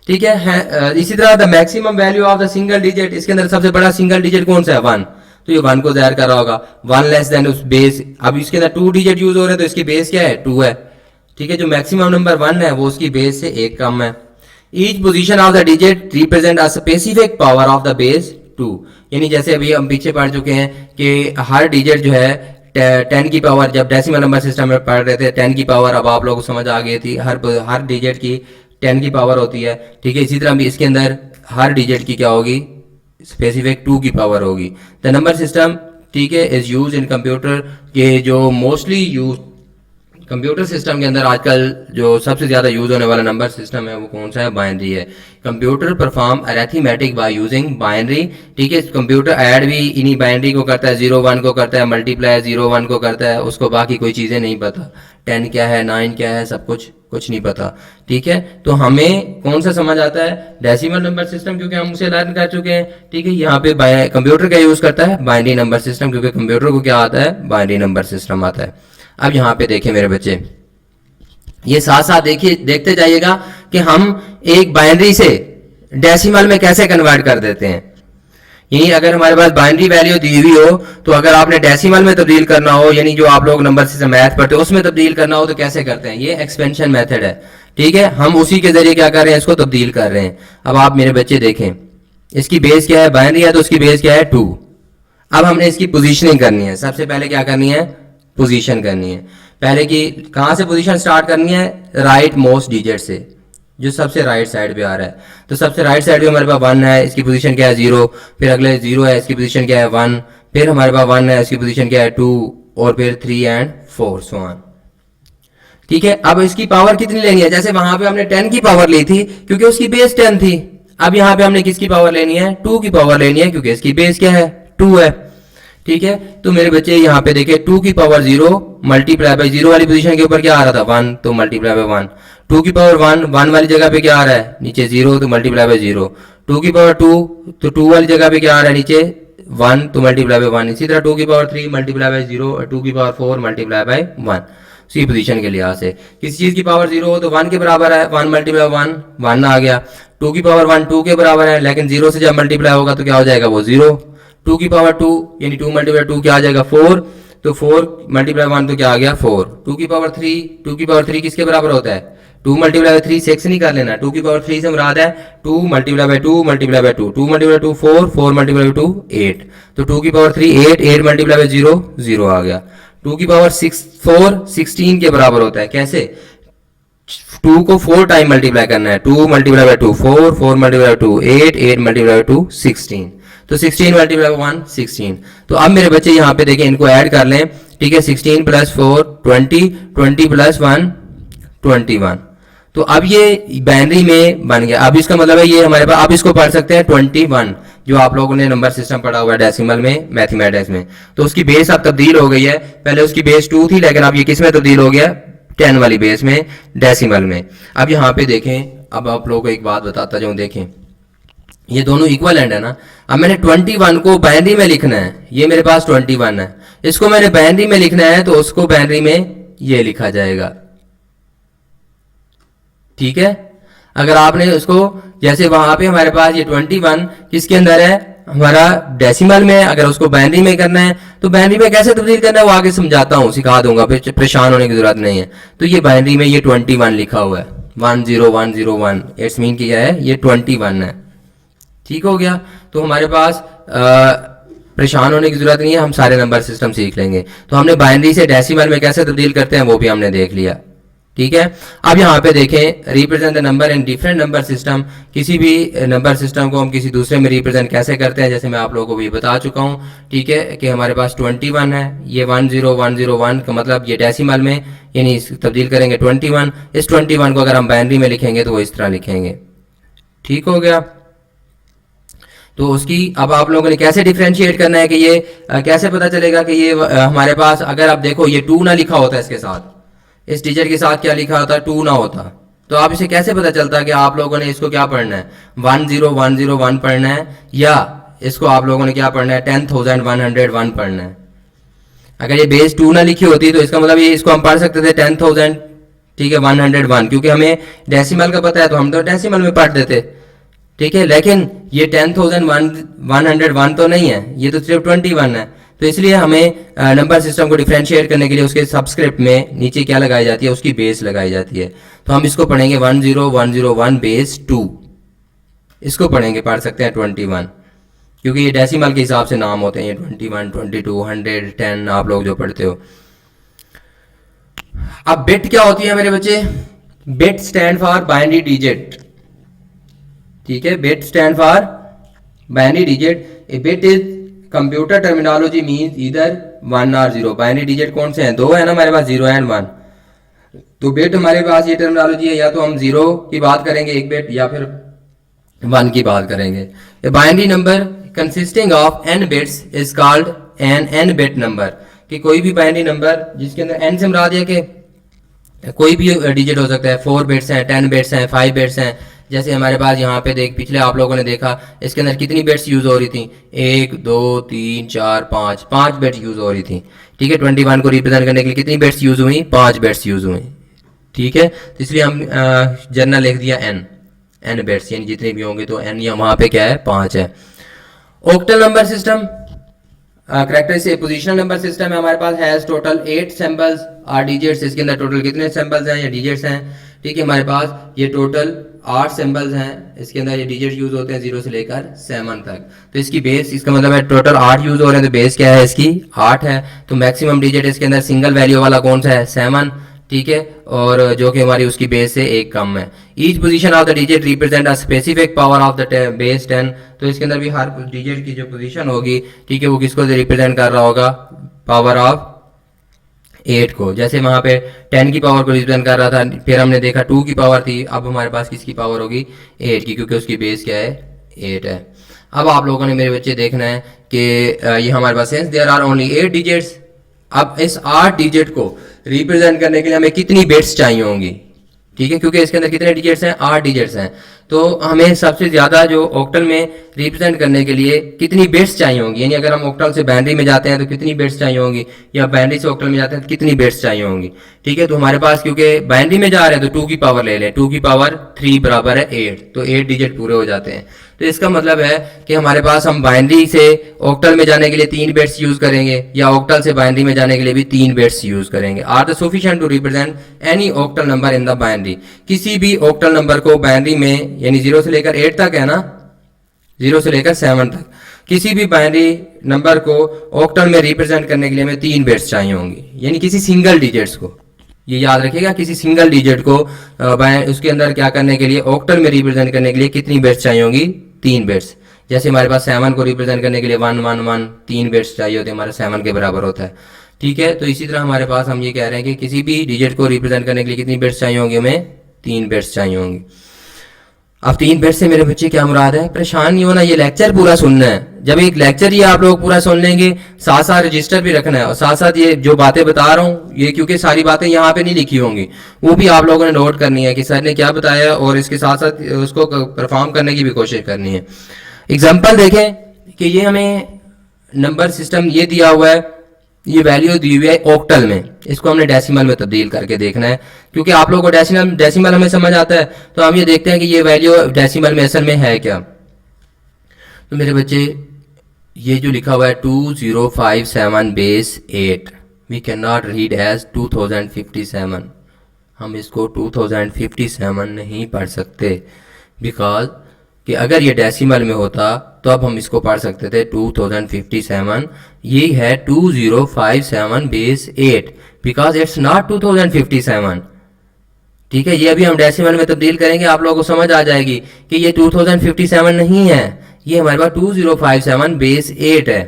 ठीक है, इसी तरह the maximum value of the single digit, इसके अंदर सबसे बड़ा सिंगल डिजिट कौन सा है 1, तो ये 1 को जाहिर कर रहा होगा। 1 लेस देन उस बेस, अब इसके अंदर 2 डिजिट यूज हो रहे हैं तो इसकी बेस क्या है 2 है। ठीक है, जो मैक्सिमम नंबर 1 है वो उसकी बेस से 1 कम है। Each position of the digit represent a specific power of the base 2, यानी जैसे अभी हम पीछे पढ़ चुके हैं कि हर डिजिट जो है 10 की पावर, जब डेसिमल नंबर सिस्टम में पढ़ रहे थे 10 की पावर, अब आप लोगों को समझ आ गई थी हर डिजिट की 10 की पावर होती है। ठीक है, इसी तरह भी इसके अंदर हर डिजिट की क्या होगी स्पेसिफिक 2 की पावर होगी। द नंबर सिस्टम ठीक है इज यूज इन कंप्यूटर के, जो मोस्टली यूज कंप्यूटर सिस्टम के अंदर आजकल जो सबसे ज्यादा यूज होने वाला नंबर सिस्टम है वो कौन सा है, बाइनरी है। Computer perform arithmetic by using binary. ठीक है, कंप्यूटर ऐड भी इन्हीं बाइनरी को करता है, 0 1 को करता है, मल्टीप्लाई 0 1 को करता है, उसको बाकी कोई चीजें नहीं पता, 10 क्या है 9 क्या है सब कुछ नहीं पता। ठीक है, तो हमें कौन सा समझ आता है डेसिमल नंबर सिस्टम, क्योंकि हम उसे लर्न कर चुके हैं। ठीक है, यहाँ पे कंप्यूटर का यूज करता है बाइनरी नंबर सिस्टम, क्योंकि कंप्यूटर को क्या आता है बाइनरी नंबर सिस्टम आता है। अब यहाँ पे देखें मेरे बच्चे, ये साथ साथ देखिए देखते जाइएगा कि हम एक बाइनरी से डेसिमल में कैसे कन्वर्ट कर देते हैं। यही अगर हमारे पास बाइनरी वैल्यू दी हुई हो, तो अगर आपने डेसिमल में तब्दील करना हो, यानी जो आप लोग नंबर सिस्टम मैथ पढ़ते हो उसमें तब्दील करना हो, तो कैसे करते हैं, ये एक्सपेंशन मेथड है। ठीक है, हम उसी के जरिए क्या कर रहे हैं, इसको तब्दील कर रहे हैं। अब आप मेरे बच्चे देखें, इसकी बेस क्या है, बाइनरी है तो उसकी बेस क्या है 2। अब हमने इसकी पोजीशनिंग करनी है। सबसे पहले क्या करनी है, पोजीशन करनी है। पहले की कहां से पोजीशन स्टार्ट करनी है, राइट मोस्ट डिजिट से, जो सबसे राइट साइड पे आ रहा है। तो सबसे राइट साइड पे हमारे पास 1 है, इसकी पोजीशन क्या है 0, फिर अगले 0 है, इसकी पोजीशन क्या है 1, फिर हमारे पास 1 है, इसकी पोजीशन क्या है 2, और फिर 3 एंड 4 सो ऑन। ठीक है, अब इसकी पावर कितनी लेनी है, जैसे वहां पे हमने 10 की पावर ली थी क्योंकि उसकी बेस 10 थी। अब यहाँ पे हमने किसकी पावर लेनी है, 2 की पावर लेनी है, क्योंकि इसकी बेस क्या है 2 है। ठीक है, तो मेरे बच्चे यहाँ पे देखे 2 की पावर 0 मल्टीप्लाई बाई 0 वाली पोजीशन के ऊपर क्या आ रहा था 1, तो मल्टीप्लाई बाई 1। 2 की पावर 1 वाली जगह पे क्या आ रहा है नीचे 0, तो मल्टीप्लाई बाई 0। 2 की पावर 2, तो 2 वाली जगह पे क्या आ रहा है नीचे 1, तो मल्टीप्लाई बाई 1। इसी तरह 2 की पावर 3 मल्टीप्लाई बाई 0, और 2 की पावर 4 मल्टीप्लाई बाई 1। सी पोजीशन के लिहाज से। किसी चीज़ की पावर 0 हो तो 1 के बराबर है, 1 मल्टीप्लाई 1 1 आ गया। 2 की पावर 1 2 के बराबर है, लेकिन 0 से जब मल्टीप्लाई होगा तो क्या हो जाएगा वो 0। 2 की पावर 2 यानी 2 मल्टीप्लाई 2 क्या आ जाएगा 4, तो 4 मल्टीप्लाई 1 तो क्या आ गया 4। 2 की पावर 3, 2 की पावर 3 किसके बराबर होता है 2 मल्टीप्लाई बाय 3 6 नहीं कर लेना, 2 की पावर 3 से मुराद है 2 multiply by 2 multiply by 2, 2 multiply 2 4, 4 multiply by 2 8, तो 2 की पावर 3 8, 8 मल्टीप्लाई बाय 0 0 आ गया। 2 की पावर 6 4 16 के बराबर होता है, कैसे 2 को 4 टाइम मल्टीप्लाई करना है, 2 multiply by 2 4, 4 multiply by 2 8, 8 multiply by 2 16, तो 16 मल्टीप्लाई बाय 1 16। तो अब मेरे बच्चे यहाँ पे देखें, इनको ऐड कर लें, ठीक है 16 प्लस 4 20, 20 प्लस 1 21, तो अब ये बाइनरी में बन गया। अब इसका मतलब है ये हमारे पास, अब इसको पढ़ सकते हैं 21 जो आप लोगों ने नंबर सिस्टम पढ़ा हुआ है डेसिमल में मैथमेटिक्स में, तो उसकी बेस अब तब्दील हो गई है। पहले उसकी बेस 2 थी, लेकिन अब ये किस में तब्दील हो गया 10 वाली बेस में, डेसिमल में। अब यहाँ पे देखें, अब आप लोगों को एक बात बताता जाऊं, देखें ये दोनों इक्वल एंड है ना। अब मैंने 21 को बाइनरी में लिखना है, ये मेरे पास 21 है, इसको मैंने बाइनरी में लिखना है तो उसको बाइनरी में ये लिखा जाएगा, ठीक है। अगर आपने उसको, जैसे वहां पे हमारे पास ये 21 किसके अंदर है हमारा डेसिमल में, अगर उसको बाइनरी में करना है तो बाइनरी में कैसे तब्दील करना है वो आगे समझाता हूँ, सिखा दूंगा, फिर परेशान होने की जरूरत नहीं है। तो ये बाइनरी में ये 21 लिखा हुआ है 10101, इट्स मीन क्या है ये 21 है, ठीक हो गया। तो हमारे पास परेशान होने की जरूरत नहीं है, हम सारे नंबर सिस्टम सीख लेंगे। तो हमने बाइनरी से डेसिमल में कैसे तब्दील करते हैं वो भी हमने देख लिया, ठीक है। अब यहाँ पे देखें, represent the number in different number system, किसी भी नंबर सिस्टम को हम किसी दूसरे में रिप्रेजेंट कैसे करते हैं, जैसे मैं आप लोगों को भी बता चुका हूँ, ठीक है, कि हमारे पास 21 है, ये 10101 का मतलब ये डेसिमल में यानी तब्दील करेंगे 21, इस 21 को अगर हम बाइनरी में लिखेंगे तो वो इस तरह लिखेंगे, ठीक हो गया। तो उसकी अब आप लोगों ने कैसे डिफरेंशिएट करना है कि ये कैसे पता चलेगा कि ये हमारे पास, अगर आप देखो ये 2 ना लिखा होता है इसके साथ, इस टीचर के साथ क्या लिखा होता 2 ना होता, तो आप इसे कैसे पता चलता कि आप लोगों ने इसको क्या पढ़ना है 10101 पढ़ना है, या इसको आप लोगों ने क्या पढ़ना है 10101 पढ़ना है। अगर ये बेस 2 ना लिखी होती तो इसका मतलब ये इसको हम पढ़ सकते थे 10,000, ठीक है 101, क्योंकि हमें डेसिमल का पता है तो हम तो डेसिमल में पढ़ देते, ठीक है। लेकिन ये 10,101 तो नहीं है, ये तो सिर्फ 21 है, तो इसलिए हमें नंबर सिस्टम को डिफरेंशिएट करने के लिए उसके सबस्क्रिप्ट में नीचे क्या लगाई जाती है उसकी बेस लगाई जाती है। तो हम इसको पढ़ेंगे 10101 बेस 2, इसको पढ़ेंगे, पढ़ सकते हैं 21, क्योंकि ये डेसिमल के हिसाब से नाम होते हैं, ये 21 22 100 10 आप लोग जो पढ़ते हो। अब बिट क्या होती है मेरे बच्चे, bit stand for binary digit, ठीक है, bit stand for binary digit. A bit is computer terminology means either 1 और 0। बाइनरी डिजिट कौन से हैं, 2 है ना हमारे पास, 0 एंड 1। तो बिट हमारे पास ये टर्मिनोलॉजी है, या तो हम 0 की बात करेंगे एक बिट, या फिर 1 की बात करेंगे। A binary number consisting of n bits is called an n bit number, कि कोई भी बाइनरी नंबर जिसके अंदर n से मुराद है कि कोई भी डिजिट हो सकता है, 4 बिट्स हैं 10 बिट्स हैं 5 बिट्स हैं। जैसे हमारे पास यहाँ पे देख, पिछले आप लोगों ने देखा इसके अंदर कितनी बिट्स यूज हो रही थी, 1 2 3 4 5 बिट्स यूज हो रही थी, ठीक है। 21 को रिप्रेजेंट करने के लिए कितनी बिट्स यूज हुई, 5 बिट्स यूज हुई, ठीक है। तो इसलिए हम जनरल लिख दिया n बिट्स, यानी जितने भी होंगे तो n, या वहाँ पे क्या है 5 है। ऑक्टल नंबर सिस्टम करेक्टर से पोजिशनल नंबर सिस्टम है, हमारे पास हैज टोटल 8 सिंबल्स और डिजिट्स। इसके अंदर टोटल कितने सिंबल्स हैं या डिजिट्स हैं, ठीक है। हमारे पास ये टोटल 8 सिंबल्स हैं, इसके अंदर ये डिजिट यूज होते हैं 0 से लेकर 7 तक। तो इसकी बेस, इसका मतलब है टोटल 8 यूज हो रहे हैं, तो बेस क्या है इसकी 8 है। तो मैक्सिमम डिजिट इसके अंदर सिंगल वैल्यू वाला कौन सा है 7, ठीक है, और जो कि हमारी उसकी बेस से एक कम है। Each position of the digit represent a specific power of the base 10। तो इसके अंदर भी हर डिजिट की जो पोजीशन होगी, ठीक है, वो किसको रिप्रेजेंट कर रहा होगा, पावर ऑफ 8 को। जैसे वहां पे 10 की पावर को रिप्रेजेंट कर रहा था, फिर हमने देखा 2 की पावर थी, अब हमारे पास किसकी पावर होगी 8 की, क्योंकि उसकी बेस क्या है 8 है। अब आप लोगों ने मेरे बच्चे देखना है कि ये हमारे पास since there are only 8 digits, अब इस 8 डिजिट को रिप्रेजेंट करने के लिए हमें कितनी बिट्स चाहिए होंगी, ठीक है, क्योंकि इसके अंदर कितने डिजिट्स हैं 8 डिजिट्स हैं। तो हमें सबसे ज़्यादा जो ऑक्टल में रिप्रेजेंट करने के लिए कितनी बिट्स चाहिए होंगी, यानी अगर हम ऑक्टल से बाइनरी में जाते हैं तो कितनी बिट्स चाहिए होंगी, या बाइनरी से ऑक्टल में जाते हैं तो कितनी बिट्स चाहिए होंगी। ठीक है, तो हमारे पास क्योंकि बाइनरी में जा रहे हैं तो 2 की पावर ले लें, 2 की पावर 3 बराबर है 8, तो 8 डिजिट पूरे हो जाते हैं। तो इसका मतलब है कि हमारे पास हम बाइनरी से ऑक्टल में जाने के लिए 3 बिट्स यूज करेंगे, या ऑक्टल से बाइनरी में जाने के लिए भी 3 बिट्स यूज करेंगे। Are the sufficient to represent any octal number in the binary. किसी भी ऑक्टल नंबर को बाइनरी में, यानी 0 से लेकर 8 तक है ना, 0 से लेकर 7 तक, किसी भी बाइनरी नंबर को ऑक्टल में रिप्रेजेंट करने के लिए हमें 3 बिट्स चाहिए होंगी, यानी किसी सिंगल डिजिट्स को, ये याद रखिएगा, किसी सिंगल डिजिट को उसके अंदर क्या करने के लिए, ऑक्टल में रिप्रेजेंट करने के लिए कितनी बिट्स चाहिए होंगी, 3 बिट्स। जैसे हमारे पास 7 को रिप्रेजेंट करने के लिए 1 1 1 3 बिट्स चाहिए होते हैं, हमारे 7 के बराबर होता है। ठीक है, तो इसी तरह हमारे पास हम ये कह रहे हैं कि किसी भी डिजिट को रिप्रेजेंट करने के लिए कितनी बिट्स चाहिए होंगी, हमें 3 बिट्स चाहिए होंगी। अब 3 बिट्स से मेरे बच्चे क्या मुराद है, परेशान नहीं होना, ये लेक्चर पूरा सुनना है। जब एक लेक्चर ये आप लोग पूरा सुन लेंगे, साथ साथ रजिस्टर भी रखना है, और साथ साथ ये जो बातें बता रहा हूँ, ये क्योंकि सारी बातें यहाँ पे नहीं लिखी होंगी, वो भी आप लोगों ने नोट करनी है कि सर ने क्या बताया, और इसके साथ साथ उसको परफॉर्म करने की भी कोशिश करनी है। एग्जाम्पल देखें कि ये हमें नंबर सिस्टम ये दिया हुआ है, ये वैल्यू दी हुई है ऑक्टल में, इसको हमने डेसिमल में तब्दील करके देखना है, क्योंकि आप लोगों को डेसिमल हमें समझ आता है, तो हम ये देखते हैं कि ये वैल्यू डेसिमल में असल में है क्या। तो मेरे बच्चे ये जो लिखा हुआ है 2057 base 8, we can not read as 2057, हम इसको 2057 नहीं पढ़ सकते, बिकॉज कि अगर ये डेसिमल में होता तो अब हम इसको पढ़ सकते थे 2057, ये है 2057 बेस 8, बिकॉज इट्स नॉट 2057। ठीक है, ये अभी हम डेसिमल में तब्दील करेंगे, आप लोगों को समझ आ जाएगी कि ये 2057 नहीं है, ये हमारे पास 2057 बेस 8 है।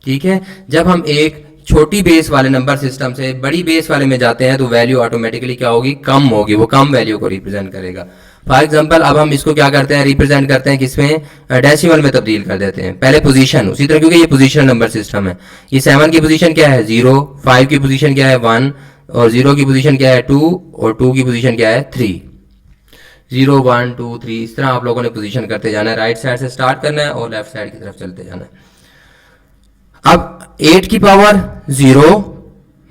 ठीक है, जब हम एक छोटी बेस वाले नंबर सिस्टम से बड़ी बेस वाले में जाते हैं तो वैल्यू ऑटोमेटिकली क्या होगी, कम होगी, वो कम वैल्यू को रिप्रेजेंट करेगा। फॉर एग्जांपल अब हम इसको क्या करते हैं, रिप्रेजेंट करते हैं किसमें, डेसिमल में तब्दील कर देते हैं। पहले पोजीशन, उसी तरह क्योंकि ये पोजीशन नंबर सिस्टम है, ये 7 की पोजीशन क्या है 0, 5 की पोजीशन क्या है 1, और 0 की पोजीशन क्या है 2, और 2 की पोजीशन क्या है 3। 0 1 2 3 इस तरह आप लोगों ने पोजीशन करते जाना है, राइट साइड से स्टार्ट करना है और लेफ्ट साइड की तरफ चलते जाना है। अब 8 की पावर 0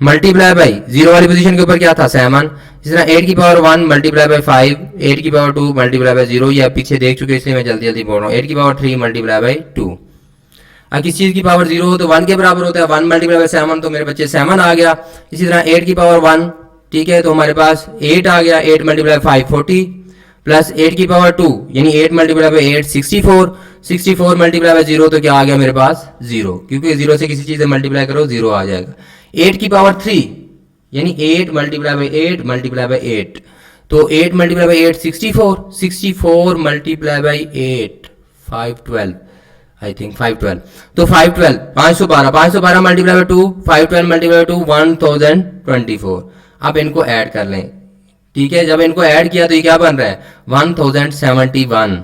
मल्टीप्लाई बाई 0 वाली पोजीशन के ऊपर क्या था 7, इस तरह 8 की पावर 1 मल्टीप्लाई बाई 5, 8 की पावर 2 मल्टीप्लाई बाई 0, ये आप पीछे देख चुके इसलिए मैं जल्दी जल्दी बोल रहा हूँ। 8 की पावर 3 मल्टीप्लाई बाई 2, अब किसी चीज की पावर 0 हो तो 1 के बराबर होता है, 1 मल्टीप्लाई बाई 7, तो मेरे बच्चे 7 आ गया। इसी तरह 8 की पावर 1, ठीक है, तो हमारे पास 8 आ गया, 8 मल्टीप्लाई 5 40, प्लस 8 की पावर 2 यानी 8 मल्टीप्लाई बाई 8 64, 64 मल्टीप्लाई बाई 0 तो क्या आ गया मेरे पास 0, क्योंकि 0 से किसी चीज से मल्टीप्लाई करो 0 आ जाएगा। 8 की पावर 3 यानी 8 मल्टीप्लाई बाई 8 मल्टीप्लाई बाई 8, तो 8 multiply by 8 64, 64 multiply by 8 512, I think 512, तो 512 512, 512 मल्टीप्लाई बाई 2 512 मल्टीप्लाई बाई 2 1024। अब इनको ऐड कर लें, ठीक है, जब इनको ऐड किया तो ये क्या बन रहा है 1071,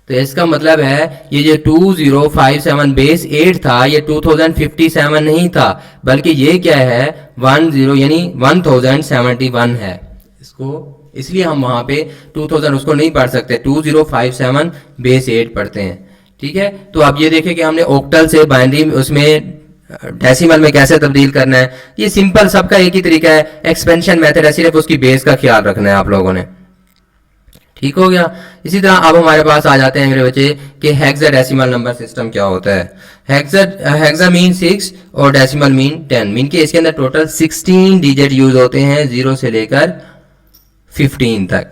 तो इसका मतलब है ये जो 2057 बेस 8 था ये 2057 नहीं था, बल्कि ये क्या है 10 यानी 1071 है। इसको इसलिए हम वहां पे 2000 उसको नहीं पढ़ सकते, 2057 बेस 8 पढ़ते हैं। ठीक है, तो अब ये देखें कि हमने ऑक्टल से बाइनरी उसमें डेसिमल में कैसे तब्दील करना है। ये सिंपल सबका एक ही तरीका है, एक्सपेंशन मेथड है, सिर्फ उसकी बेस का ख्याल रखना है आप लोगों ने। ठीक हो गया। इसी तरह अब हमारे पास आ जाते हैं मेरे बच्चे कि हेक्साडेसिमल नंबर सिस्टम क्या होता है। हेक्सा मीन 6 और डेसिमल मीन 10, मीन के इसके अंदर टोटल 16 डिजिट यूज होते हैं 0 से लेकर 15 तक।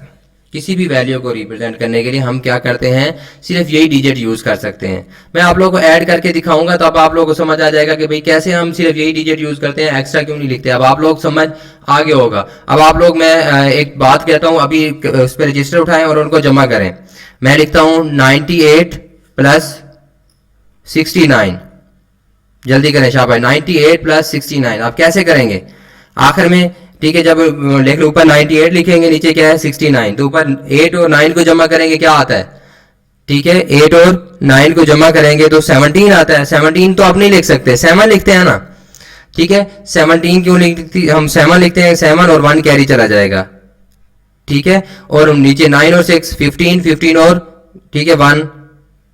किसी भी वैल्यू को रिप्रेजेंट करने के लिए हम क्या करते हैं, सिर्फ यही डिजिट यूज कर सकते हैं। मैं आप लोगों को ऐड करके दिखाऊंगा तो अब आप लोगों को समझ आ जाएगा कि भाई कैसे हम सिर्फ यही डिजिट यूज करते हैं, एक्स्ट्रा क्यों नहीं लिखते। अब आप लोग समझ आगे होगा। अब आप लोग, मैं एक बात कहता हूं, अभी उस पर रजिस्टर उठाएं और उनको जमा करें। मैं लिखता हूं 98 प्लस 69, जल्दी करें शाबाश, 98 प्लस 69। आप कैसे करेंगे आखिर में, ठीक है, जब लिख लो ऊपर 98 लिखेंगे, नीचे क्या है 69, तो ऊपर 8 और 9 को जमा करेंगे क्या आता है, ठीक है, 8 और 9 को जमा करेंगे तो 17 आता है। 17 तो आप नहीं लिख सकते, 7 लिखते हैं ना, ठीक है। 17 क्यों लिखते, हम 7 लिखते हैं, 7 और 1 कैरी चला जाएगा, ठीक है, और नीचे 9 और 6 15, 15 और ठीक है 1,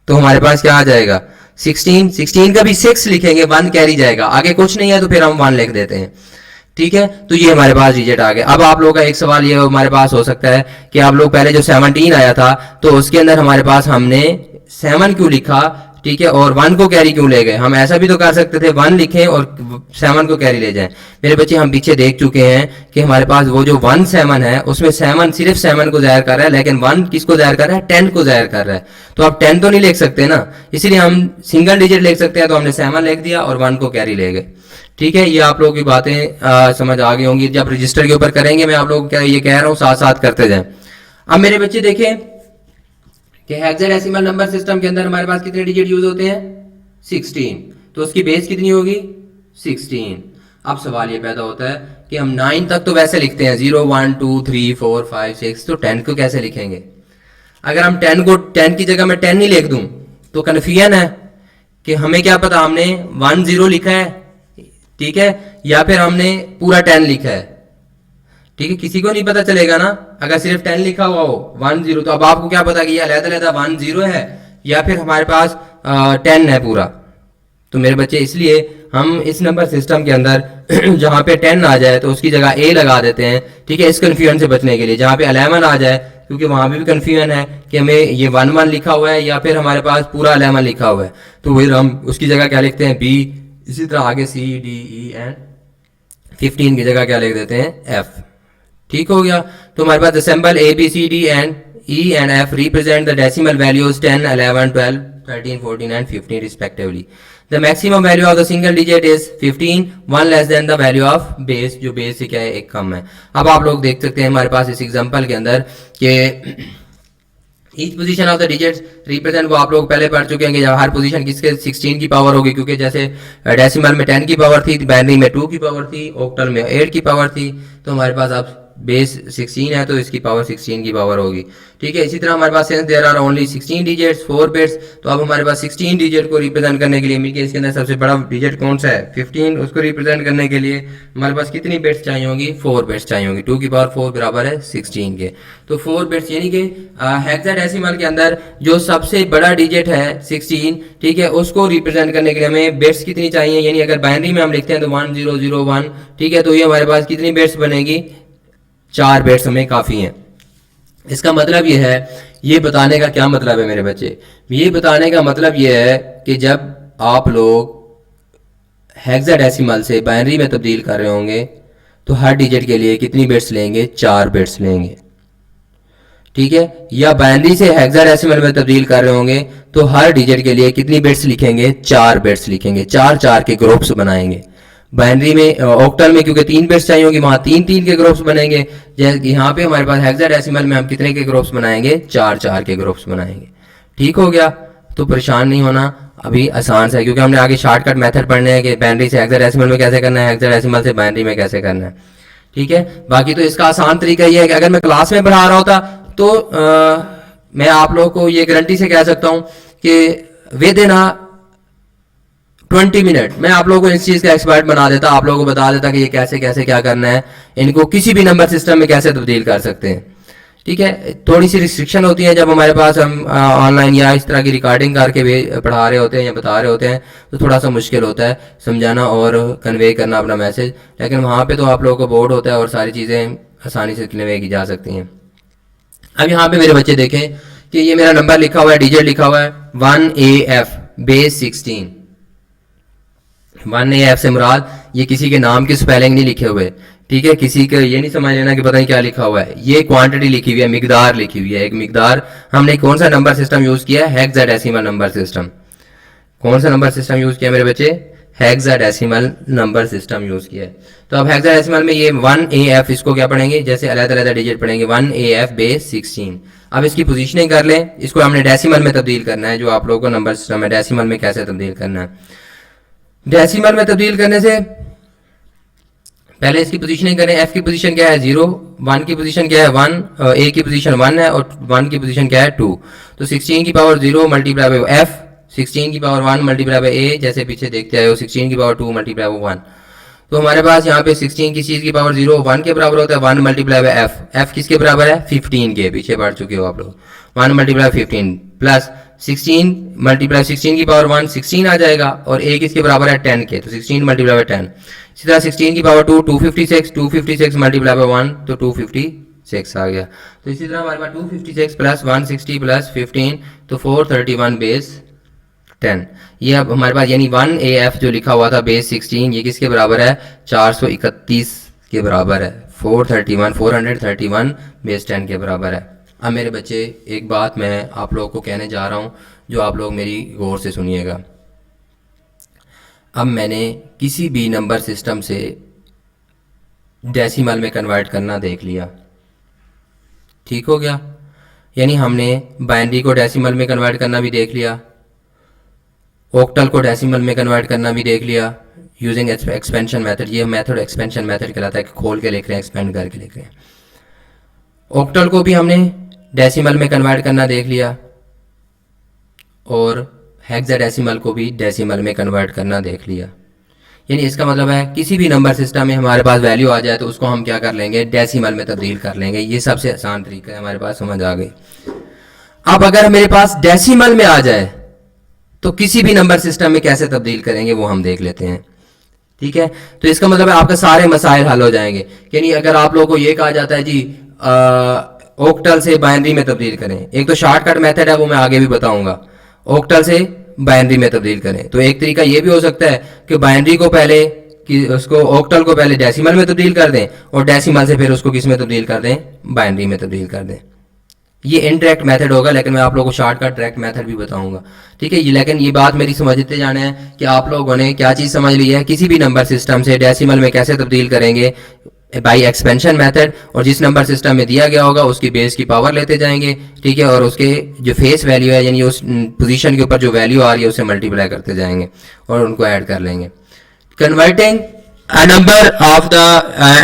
तो हमारे पास क्या आ जाएगा 16, 16 का भी 6 लिखेंगे, 1 कैरी जाएगा, आगे कुछ नहीं है तो फिर हम 1 लिख देते हैं। ठीक है, तो ये हमारे पास डिजिट आ गए। अब आप लोगों का एक सवाल ये हमारे पास हो सकता है कि आप लोग पहले जो 17 आया था तो उसके अंदर हमारे पास हमने 7 क्यों लिखा, ठीक है, और 1 को कैरी क्यों ले गए। हम ऐसा भी तो कर सकते थे 1 लिखें और 7 को कैरी ले जाएं। मेरे बच्चे हम पीछे देख चुके हैं कि हमारे पास वो जो 1 7 है उसमें 7 सिर्फ 7 को जाहिर कर रहा है, लेकिन 1 किसको जाहिर कर रहा है, 10 को जाहिर कर रहा है। तो आप 10 तो नहीं लिख सकते ना, इसलिए हम सिंगल डिजिट लिख सकते हैं, तो हमने 7 लिख दिया और 1 को कैरी ले गए। ठीक है, ये आप लोगों की बातें समझ आ गई होंगी। जब रजिस्टर के ऊपर करेंगे मैं आप लोगों को क्या ये कह रहा हूँ, साथ साथ करते जाएं। अब मेरे बच्चे देखें कि हेक्साडेसिमल नंबर सिस्टम के अंदर हमारे पास कितने डिजिट यूज होते हैं, 16, तो उसकी बेस कितनी होगी 16। अब सवाल ये पैदा होता है कि हम 9 तक तो वैसे लिखते हैं 0 1 2 3 4 5 6, तो 10 को कैसे लिखेंगे। अगर हम 10 को 10 की जगह मैं 10 नहीं लिख दूं तो कन्फ्यूजन है कि हमें क्या पता हमने 1 0 लिखा है, ठीक है, या फिर हमने पूरा 10 लिखा है। ठीक है, किसी को नहीं पता चलेगा ना, अगर सिर्फ 10 लिखा हुआ हो 1 0, तो अब आपको क्या पता कि ये अलग-अलग 1 0 है या फिर हमारे पास 10 है पूरा। तो मेरे बच्चे इसलिए हम इस नंबर सिस्टम के अंदर जहां पे 10 आ जाए तो उसकी जगह ए लगा देते हैं। ठीक है, इस कंफ्यूजन से बचने के लिए। जहां पे 11 आ जाए, क्योंकि वहां पे भी कंफ्यूजन है कि हमें ये 1 1 लिखा हुआ है या फिर हमारे पास पूरा 11 लिखा हुआ है, तो वही हम उसकी जगह क्या लिखते हैं बी। इसी तरह आगे सी डी ई एंड 15 की जगह क्या लिख देते हैं एफ। ठीक हो गया, तो हमारे पास assemble A B C D and E and F represent the decimal values 10 11 12 13 14 and 15 respectively. The maximum value of the single digit is 15, 1 less than the value of base, जो बेस से क्या है एक कम है। अब आप लोग देख सकते हैं हमारे पास इस एग्जांपल के अंदर कि each position of the digits represent, वो आप लोग पहले पढ़ चुके हैं कि हर पोजीशन किसके 16 की पावर होगी, क्योंकि जैसे डेसिमल में 10 की पावर थी, बाइनरी में 2 की पावर थी, ऑक्टल में 8 की पावर थी, तो हमारे पास अब बेस 16 है तो इसकी पावर 16 की पावर होगी। ठीक है, इसी तरह हमारे पास since there are only 16 digits 4 bits, तो अब हमारे पास 16 डिजिट को रिप्रेजेंट करने के लिए मिलके इसके अंदर सबसे बड़ा डिजिट कौन सा है 15, उसको रिप्रेजेंट करने के लिए हमारे पास कितनी बिट्स चाहिए होंगी 4 बिट्स चाहिए होंगी। 2 की पावर 4 बराबर है 16 के, तो 4 बिट्स, यानी कि हेक्साडेसिमल के अंदर जो सबसे बड़ा डिजिट है 16, ठीक है, उसको रिप्रेजेंट करने के लिए हमें बिट्स कितनी चाहिए, यानी अगर बाइनरी में हम लिखते हैं तो 1 0 0 1, ठीक है, तो ये हमारे पास कितनी बिट्स बनेगी 4 बिट्स हमें काफी हैं। इसका मतलब ये है, ये बताने का क्या मतलब है मेरे बच्चे, ये बताने का मतलब ये है कि जब आप लोग हेक्साडेसिमल से बाइनरी में तब्दील कर रहे होंगे तो हर डिजिट के लिए कितनी बिट्स लेंगे 4 बिट्स लेंगे। ठीक है, या बाइनरी से हेक्साडेसिमल में तब्दील कर रहे होंगे तो हर डिजिट के लिए कितनी बिट्स लिखेंगे 4 बिट्स लिखेंगे, 4 4 के ग्रुप्स बनाएंगे। बाइनरी में ऑक्टल में क्योंकि 3 बिट्स चाहिए होगी, वहां 3 3 के ग्रुप्स बनेंगे। जैसे यहाँ पे हमारे पास हेक्साडेसिमल में हम कितने के ग्रुप्स बनाएंगे 4 4 के ग्रुप्स बनाएंगे। ठीक हो गया, तो परेशान नहीं होना, अभी आसान सा है, क्योंकि हमने आगे शॉर्टकट मेथड पढ़ने हैं कि बाइनरी से हेक्साडेसिमल में कैसे करना है, हेक्साडेसिमल से बाइनरी में कैसे करना है। ठीक है, बाकी तो इसका आसान तरीका ये है कि अगर मैं क्लास में पढ़ा रहा होता तो मैं आप लोगों को ये गारंटी से कह सकता हूं कि विद इन 20 मिनट मैं आप लोगों को इस चीज का एक्सपर्ट बना देता, आप लोगों को बता देता कि ये कैसे कैसे क्या करना है, इनको किसी भी नंबर सिस्टम में कैसे तब्दील कर सकते हैं। ठीक है, थोड़ी सी रिस्ट्रिक्शन होती है जब हमारे पास हम ऑनलाइन या इस तरह की रिकॉर्डिंग करके पढ़ा रहे होते हैं या बता रहे होते हैं, तो थोड़ा सा मुश्किल होता है समझाना और कन्वे करना अपना मैसेज, लेकिन वहाँ पे तो आप लोगों को बोर्ड होता है और सारी चीज़ें आसानी से कन्वे की जा सकती हैं। अब यहाँ पे मेरे बच्चे देखें कि ये मेरा नंबर लिखा हुआ है, डिजिट लिखा हुआ है 1AF बेस 16। 1AF से मुराद ये किसी के नाम की स्पेलिंग नहीं लिखे हुए, ठीक है, किसी का ये नहीं समझ लेना कि पता नहीं क्या लिखा हुआ है, ये क्वांटिटी लिखी हुई है, मिकदार लिखी हुई है, एक मिकदार। हमने कौन सा नंबर सिस्टम यूज किया है, हेक्साडेसिमल नंबर सिस्टम। कौन सा नंबर सिस्टम यूज किया मेरे बच्चे, हेक्साडेसिमल नंबर सिस्टम यूज किया है। तो अब हेक्साडेसिमल में ये 1AF, इसको क्या पढ़ेंगे, जैसे अलग अलग डिजिट पढ़ेंगे 1AF बेस 16। अब इसकी पोजीशनिंग कर लें, इसको हमने डेसिमल में तब्दील करना है, जो आप लोगों को नंबर सिस्टम है डेसिमल में कैसे तब्दील करना है। डेसिमल में तब्दील करने से पहले इसकी पोजीशनिंग करें, एफ की पोजीशन क्या है 0, 1 की पोजीशन क्या है 1, ए की पोजीशन 1 है और 1 की पोजीशन क्या है 2। तो 16 की पावर 0 मल्टीप्लाई बाय एफ, 16 की पावर 1 मल्टीप्लाई बाय ए, जैसे पीछे देखते आए हो 16 की पावर 2 मल्टीप्लाई बाय 1। तो हमारे पास यहाँ पे 16 किस चीज़ की पावर 0 1 के बराबर होता है, 1 मल्टीप्लाई बाय एफ, एफ किसके बराबर है 15 के, पीछे बढ़ चुके हो आप लोग, 1 मल्टीप्लाई 15 प्लस 16 मल्टीप्लाई 16 की पावर 1 16 आ जाएगा, और a किसके बराबर है 10 के, तो 16 मल्टीप्लाई बाय 10। इसी तरह 16 की पावर 2 256, 256 मल्टीप्लाई बाय 1 तो 256 आ गया। तो इसी तरह हमारे पास 256 प्लस 160 प्लस 15 तो 431 बेस 10। ये अब हमारे पास यानी 1AF जो लिखा हुआ था बेस 16 ये किसके बराबर है 431 के बराबर है, 431 बेस 10 के बराबर है। अब मेरे बच्चे एक बात मैं आप लोगों को कहने जा रहा हूँ जो आप लोग मेरी गौर से सुनिएगा। अब मैंने किसी भी नंबर सिस्टम से डेसिमल में कन्वर्ट करना देख लिया, ठीक हो गया, यानी हमने बाइनरी को डेसिमल में कन्वर्ट करना भी देख लिया, ऑक्टल को डेसिमल में कन्वर्ट करना भी देख लिया यूजिंग एक्सपेंशन मेथड। ये मेथड एक्सपेंशन मेथड कहलाता है कि खोल के लिख रहे हैं, एक्सपेंड करके लिख रहे हैं। ऑक्टल को भी हमने डेसिमल में कन्वर्ट करना देख लिया और हेक्साडेसिमल को भी डेसिमल में कन्वर्ट करना देख लिया। यानी इसका मतलब है किसी भी नंबर सिस्टम में हमारे पास वैल्यू आ जाए तो उसको हम क्या कर लेंगे डेसिमल में तब्दील कर लेंगे। ये सबसे आसान तरीका है, हमारे पास समझ आ गई। अब अगर मेरे पास डेसिमल में आ जाए तो किसी भी नंबर सिस्टम में कैसे तब्दील करेंगे वो हम देख लेते हैं, ठीक है। तो इसका मतलब है आपका सारे मसाइल हल हो जाएंगे। यानी अगर आप लोगों को ये कहा जाता है जी ऑक्टल से बाइनरी में तब्दील करें, एक तो शॉर्टकट मेथड है वो मैं आगे भी बताऊंगा, ऑक्टल से बाइनरी में तब्दील करें। तो एक तरीका ये भी हो सकता है कि बाइनरी को पहले कि उसको ऑक्टल को पहले डेसिमल में तब्दील कर दें और डेसिमल से फिर उसको किस में तब्दील कर दें बाइनरी में तब्दील कर दें। ये इनडायरेक्ट मेथड होगा, लेकिन मैं आप लोगों को शॉर्टकट डायरेक्ट मेथड भी बताऊंगा, ठीक है। ये लेकिन ये बात मेरी समझते जाना है कि आप लोगों ने क्या चीज़ समझ ली है, किसी भी नंबर सिस्टम से डेसिमल में कैसे तब्दील करेंगे बाई एक्सपेंशन मेथड, और जिस नंबर सिस्टम में दिया गया होगा उसकी बेस की पावर लेते जाएंगे, ठीक है, और उसके जो फेस वैल्यू है यानी उस पोजीशन के ऊपर जो वैल्यू आ रही है उसे मल्टीप्लाई करते जाएंगे और उनको ऐड कर लेंगे। Converting a number of the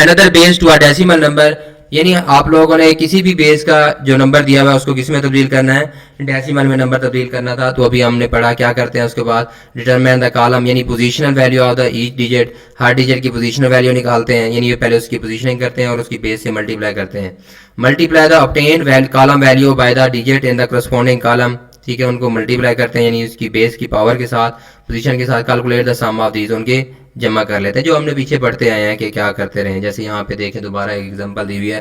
another base to a decimal number, यानी आप लोगों ने किसी भी बेस का जो नंबर दिया हुआ है उसको किस में तब्दील करना है डेसिमल में नंबर तब्दील करना था। तो अभी हमने पढ़ा क्या करते हैं उसके बाद डिटरमाइन द कॉलम यानी positional value of the each digit, her digit की पोजीशनल वैल्यू निकालते हैं, यानी ये पहले उसकी पोजीशनिंग करते हैं और उसकी बेस से मल्टीप्लाई करते हैं। Multiply the obtain column value by the digit in the corresponding column, ठीक है, उनको मल्टीप्लाई करते हैं यानी उसकी बेस की पावर के साथ पोजीशन के साथ calculate the sum of these, उनके जमा कर लेते हैं जो हमने पीछे पढ़ते आए हैं कि क्या करते रहे। जैसे यहाँ पे देखें दोबारा एक एग्जांपल दी हुई है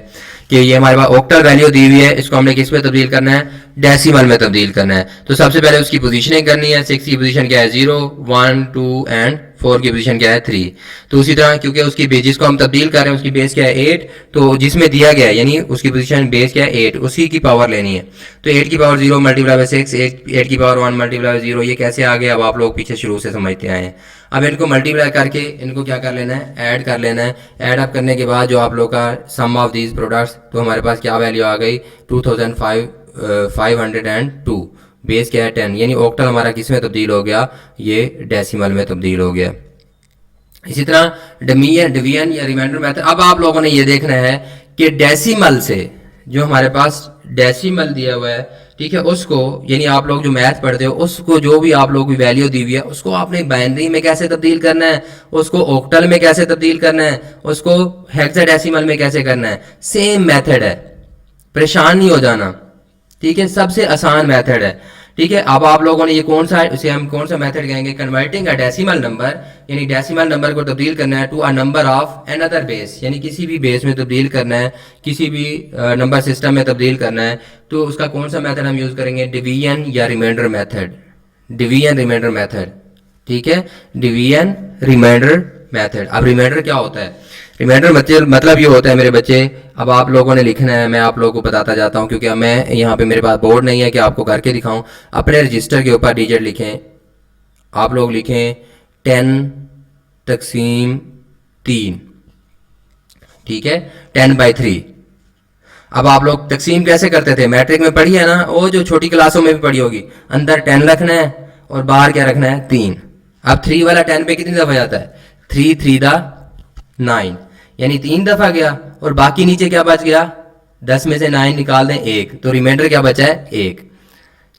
कि ये हमारे पास ऑक्टल वैल्यू दी हुई है, इसको हमने किस में तब्दील करना है डेसिमल में तब्दील करना है। तो सबसे पहले उसकी पोजीशनिंग करनी है, 6 की पोजीशन क्या है 0 1 2 एंड 4 की पोजीशन क्या है 3। तो उसी तरह क्योंकि उसकी बेस को हम तब्दील कर रहे हैं उसकी बेस क्या है 8, तो जिसमें दिया गया है यानी उसकी पोजीशन बेस क्या है 8, उसी की पावर लेनी है। तो 8 की पावर 0 मल्टीप्लाई बाय 6, 8 की पावर 1 मल्टीप्लाई बाय 0, ये कैसे आ गया अब आप लोग पीछे शुरू से समझते आए हैं। अब इनको मल्टीप्लाई करके इनको क्या कर लेना है ऐड कर लेना है। ऐड अप करने के बाद जो आप लोग का सम ऑफ दीज प्रोडक्ट्स, तो हमारे पास क्या वैल्यू आ गई 2502, बेस क्या है 10, यानी ऑक्टल हमारा किस में तब्दील हो गया ये डेसिमल में तब्दील हो गया। इसी तरह डिवीजन या रिमाइंडर मेथड। अब आप लोगों ने ये देखना है कि डेसिमल से जो हमारे पास डेसिमल दिया हुआ है, ठीक है, उसको यानी आप लोग जो मैथ पढ़ते हो उसको जो भी आप लोगों की वैल्यू दी हुई है उसको आपने बाइनरी में कैसे तब्दील करना है, उसको ऑक्टल में कैसे तब्दील करना है, उसको हेक्साडेसिमल में कैसे करना है। सेम मेथड है, परेशान नहीं हो जाना, ठीक है, सबसे आसान मेथड है, ठीक है। अब आप लोगों ने ये कौन सा उसे हम कौन सा मेथड कहेंगे कन्वर्टिंग अ डेसिमल नंबर, यानी डेसिमल नंबर को तब्दील करना है to a number of another base, यानी किसी भी बेस में तब्दील करना है, किसी भी नंबर सिस्टम में तब्दील करना है। तो उसका कौन सा मेथड हम यूज करेंगे डिवीजन या remainder method, division remainder method, ठीक है, डिवीजन रिमाइंडर मेथड। अब रिमाइंडर क्या होता है, रिमाइंडर मतलब ये होता है मेरे बच्चे, अब आप लोगों ने लिखना है, मैं आप लोगों को बताता जाता हूँ क्योंकि मैं यहाँ पे मेरे पास बोर्ड नहीं है कि आपको करके दिखाऊं। अपने रजिस्टर के ऊपर डिजिट लिखें, आप लोग लिखें 10/3, ठीक है, 10/3। अब आप लोग तकसीम कैसे करते थे मैट्रिक में पढ़ी है ना, वो जो छोटी क्लासों में भी पढ़ी होगी, अंदर 10 रखना है और बाहर क्या रखना है 3। अब 3 वाला 10 पे कितनी दफा जाता है 3 3 9, यानी 3 दफा गया और बाकी नीचे क्या बच गया 10 में से 9 निकाल दें 1, तो रिमाइंडर क्या बचा है 1,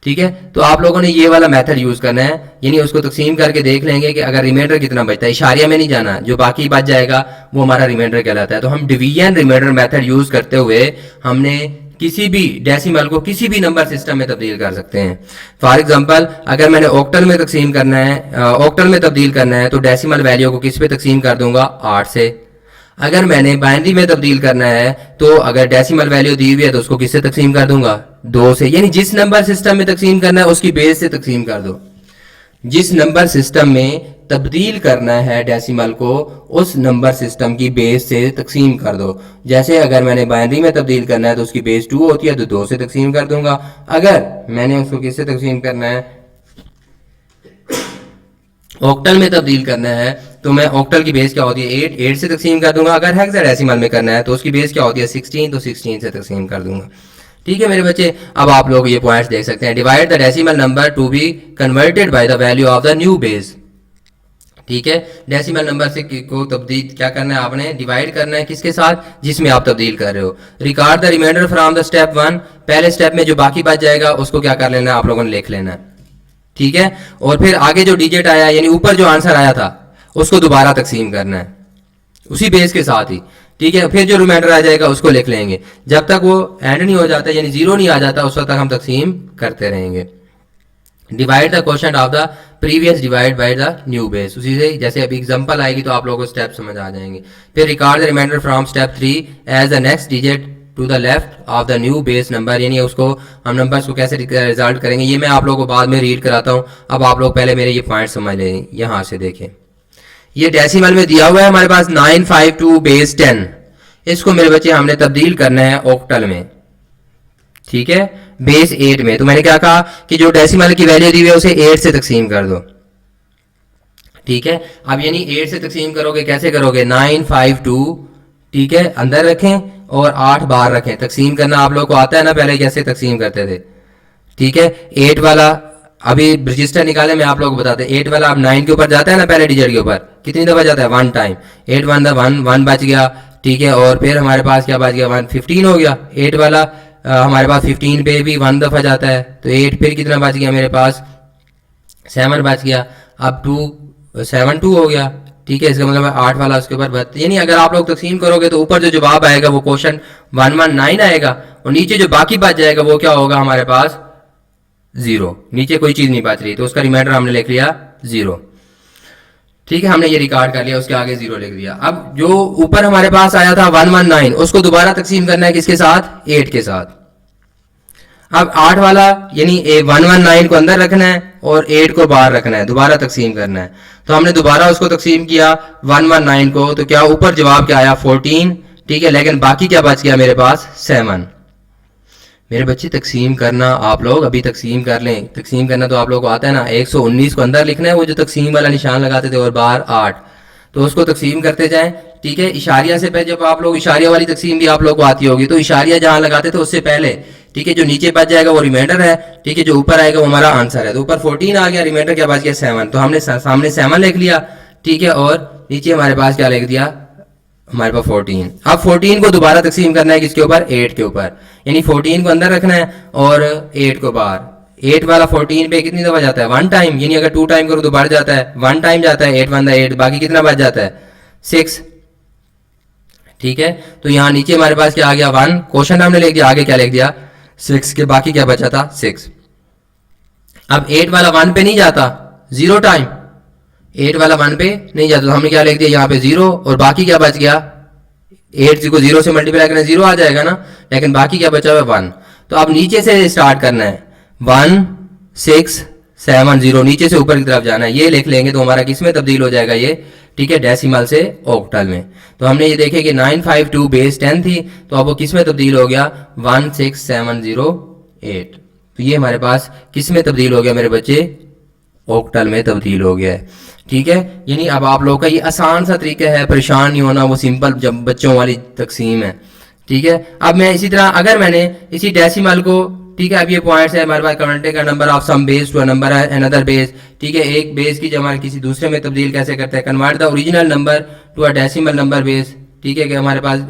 ठीक है, तो आप लोगों ने ये वाला मेथड यूज करना है, यानी उसको तकसीम करके देख लेंगे कि अगर रिमाइंडर कितना बचता है, इशारिया में नहीं जाना, जो बाकी बच जाएगा वो हमारा रिमाइंडर कहलाता है। तो हम डिवीजन रिमाइंडर मेथड यूज करते हुए हमने किसी भी डेसिमल को किसी भी नंबर सिस्टम में तब्दील कर सकते हैं। फॉर एग्जांपल अगर मैंने ऑक्टल में तकसीम करना है, ऑक्टल में तब्दील करना है, तो डेसिमल वैल्यू को किस पे तकसीम कर दूंगा, 8 से। अगर मैंने बाइनरी में तब्दील करना है तो अगर डेसिमल वैल्यू दी हुई है तो उसको किससे तकसीम कर दूंगा, 2 से। यानी जिस नंबर सिस्टम में तकसीम करना है उसकी बेस से तकसीम कर दो। जिस नंबर सिस्टम में तब्दील करना है डेसिमल को, उस नंबर सिस्टम की बेस से तकसीम कर दो। जैसे अगर मैंने बाइनरी में तब्दील करना है तो उसकी बेस 2 होती है, तो 2 से तकसीम कर दूंगा। अगर मैंने उसको किससे तकसीम करना है, ऑक्टल में तब्दील करना है, तो मैं ऑक्टल की बेस क्या होती है, 8 से तकसीम कर दूंगा। अगर हेक्साडेसिमल में करना है तो उसकी बेस क्या होती है, 16, तो 16 से तकसीम कर दूंगा। ठीक है मेरे बच्चे, अब आप लोग ये पॉइंट्स देख सकते हैं। Divide the decimal number to be converted by the value of the new base. ठीक है, डेसिमल नंबर से को तब्दील क्या करना है, आपने डिवाइड करना है किसके साथ, जिसमें आप तब्दील कर रहे हो। Record the remainder from the step 1, पहले स्टेप में जो बाकी बच जाएगा उसको क्या कर लेना है, आप लोगों ने लिख लेना है। ठीक है, और फिर आगे जो डिजिट आया यानी ऊपर जो आंसर आया था उसको दोबारा तकसीम करना है उसी बेस के साथ ही। ठीक है, फिर जो रिमाइंडर आ जाएगा उसको लिख लेंगे। जब तक वो एंड नहीं हो जाता यानी 0 नहीं आ जाता उस वक्त तक हम तकसीम करते रहेंगे। Divide the quotient of the previous divide by the new base, उसी से जैसे अभी एग्जांपल आएगी तो आप लोगों को स्टेप समझ आ जाएंगे। फिर record the remainder from step 3 as the next digit to the left of the new base number, यानी उसको हम नंबर्स को कैसे रिजल्ट करेंगे ये मैं आप लोगों को बाद में रीड कराता हूँ। अब आप लोग पहले मेरे ये पॉइंट समझ लें। यहाँ से देखें, ये डेसिमल में दिया हुआ है हमारे पास 952 बेस 10, इसको मेरे बच्चे हमने तब्दील करना है ऑक्टल में। ठीक है, बेस 8 में। तो मैंने क्या कहा कि जो डेसिमल की वैल्यू दी हुई है उसे 8 से तकसीम कर दो। ठीक है, अब यानी 8 से तकसीम करोगे, कैसे करोगे, 952, ठीक है, अंदर रखें और 8 बाहर रखें। तकसीम करना आप लोग को आता है ना, पहले कैसे तकसीम करते थे। ठीक है, 8 वाला अभी रजिस्टर निकाले मैं आप लोग को बताते। 8 वाला अब 9 के ऊपर जाता है ना, पहले डिजिट के ऊपर कितनी दफा जाता है, 1 टाइम। 8 1 1 बच गया। ठीक है, और फिर हमारे पास क्या बच गया, 1 15 हो गया। 8 वाला हमारे पास 15 पे भी 1 दफा जाता है, तो 8 फिर कितना बच गया मेरे पास, 7 बच गया। अब 7 2 हो गया। ठीक है, इसका मतलब 8 वाला उसके ऊपर, यानी अगर आप लोग तकसीम करोगे तो ऊपर जो जवाब आएगा वो क्वेश्चन 119 आएगा, और नीचे जो बाकी बच जाएगा वो क्या होगा हमारे पास, 0। नीचे कोई चीज नहीं बच रही तो उसका रिमाइंडर हमने लिख लिया 0। ठीक है, हमने ये रिकॉर्ड कर लिया, उसके आगे 0 लिख दिया। अब जो ऊपर हमारे पास आया था 119, उसको दोबारा तकसीम करना है किसके साथ, 8 के साथ। अब 8 वाला यानी 119 को अंदर रखना है और 8 को बाहर रखना है, दोबारा तकसीम करना है। तो हमने दोबारा उसको तकसीम किया 119 को, तो क्या ऊपर जवाब क्या आया, 14। ठीक है, लेकिन बाकी क्या बच गया मेरे पास, 7। मेरे बच्चे तकसीम करना आप लोग अभी तकसीम कर लें। तकसीम करना तो आप लोगों को आता है ना, 119 को अंदर लिखना है, वो जो तकसीम वाला निशान लगाते थे, और बाहर 8, तो उसको तकसीम करते जाएं। ठीक है, इशारिया से पहले, जब आप लोग इशारिया वाली तकसीम भी आप लोग को आती होगी, तो इशारिया जहां लगाते थे उससे पहले, ठीक है, जो नीचे बच जाएगा वो रिमाइंडर है। ठीक है, जो ऊपर आएगा वो हमारा आंसर है। तो ऊपर 14 आ गया, रिमाइंडर क्या बच गया, 7। तो हमने सामने 7 लिख लिया। ठीक है, और नीचे हमारे पास क्या लिख दिया, हमारे पास 14। अब 14 को दोबारा तकसीम करना है किसके ऊपर, 8 के ऊपर, यानी 14 को अंदर रखना है और 8 को बाहर। 8 वाला 14 पे कितनी दफा जाता है, 1 टाइम, यानी अगर 2 टाइम करो तो बढ़ जाता है, 1 टाइम जाता है, 8 1 8, बाकी कितना बच जाता है, 6। ठीक है, तो यहाँ नीचे हमारे पास क्या आ गया, 1, क्वेश्चन हमने लिख दिया, आगे क्या लिख दिया, 6 के बाकी क्या बचा था, 6। अब 8 वाला 1 पे नहीं जाता, 0 टाइम, 8 वाला 1 पे नहीं जाता, तो हमने क्या लिख दिया यहाँ पे 0, और बाकी क्या बच गया, 8 को 0 से मल्टीप्लाई करना 0 आ जाएगा ना, लेकिन बाकी क्या बचा हुआ है, 1। तो अब नीचे से स्टार्ट करना है, 1 6 7 0, नीचे से ऊपर की तरफ जाना है, ये लिख लेंगे तो हमारा किस में तब्दील हो जाएगा ये, ठीक है, डेसिमल से ऑक्टल में। तो हमने ये देखे कि 952 बेस 10 थी, तो अब वो किस में तब्दील हो गया, 16708। तो ये हमारे पास किस में तब्दील हो गया मेरे बच्चे, ऑक्टल में तब्दील हो गया है। ठीक है, यानी अब आप लोगों का ये आसान सा तरीका है, परेशान नहीं होना, वो सिंपल जब बच्चों वाली तकसीम है। ठीक है, अब मैं इसी तरह अगर मैंने इसी डेसिमल को, ठीक है, अब ये पॉइंट्स है हमारे पास, कन्वर्टिंग का number of some base to a number another base. ठीक है, एक बेस की जमा किसी दूसरे में तब्दील कैसे करते हैं, convert the original number to a decimal number base. ठीक है, कि हमारे पास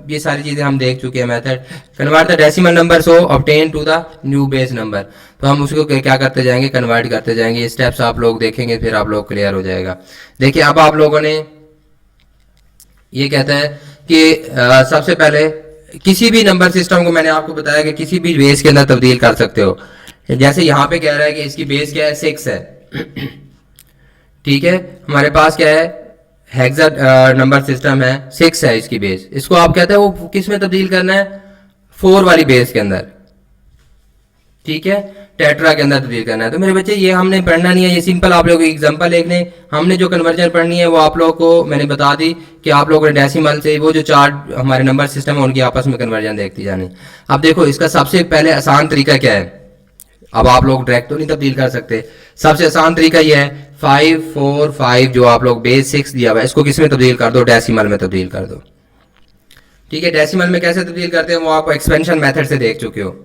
ये सारी चीज़ें हम देख चुके हैं। Method convert the decimal number so obtain to the new base number, तो हम उसको क्या करते जाएंगे, कन्वर्ट करते जाएंगे। ये स्टेप्स आप लोग देखेंगे फिर आप लोग क्लियर हो जाएगा। देखिए अब आप लोगों ने ये कहता है कि सबसे पहले किसी भी नंबर सिस्टम को मैंने आपको बताया कि किसी भी बेस के अंदर तब्दील कर सकते हो। जैसे यहाँ पे कह रहा है कि इसकी बेस क्या है, 6 है। ठीक है, हमारे पास क्या है, हेक्सा नंबर सिस्टम है, 6 है इसकी बेस। इसको आप कहते हैं वो किस में तब्दील करना है, 4 वाली बेस के अंदर। ठीक है, टेट्रा के अंदर तब्दील करना है। तो मेरे बच्चे ये हमने पढ़ना नहीं है, ये सिंपल आप लोगों को एग्जांपल लिखने। हमने जो कन्वर्जन पढ़नी है वो आप लोगों को मैंने बता दी कि आप लोगों ने डेसिमल से वो जो 4 हमारे नंबर सिस्टम है उनकी आपस में कन्वर्जन देखती जानी। अब देखो इसका सबसे पहले आसान तरीका क्या है। अब आप लोग डायरेक्ट तो नहीं तब्दील कर सकते, सबसे आसान तरीका ये है 5 4 5 जो आप लोग बेस 6 दिया हुआ है इसको किस में तब्दील कर दो, डेसिमल में तब्दील कर दो। ठीक है, डेसिमल में कैसे तब्दील करते हैं वो आप एक्सपेंशन मेथड से देख चुके हो।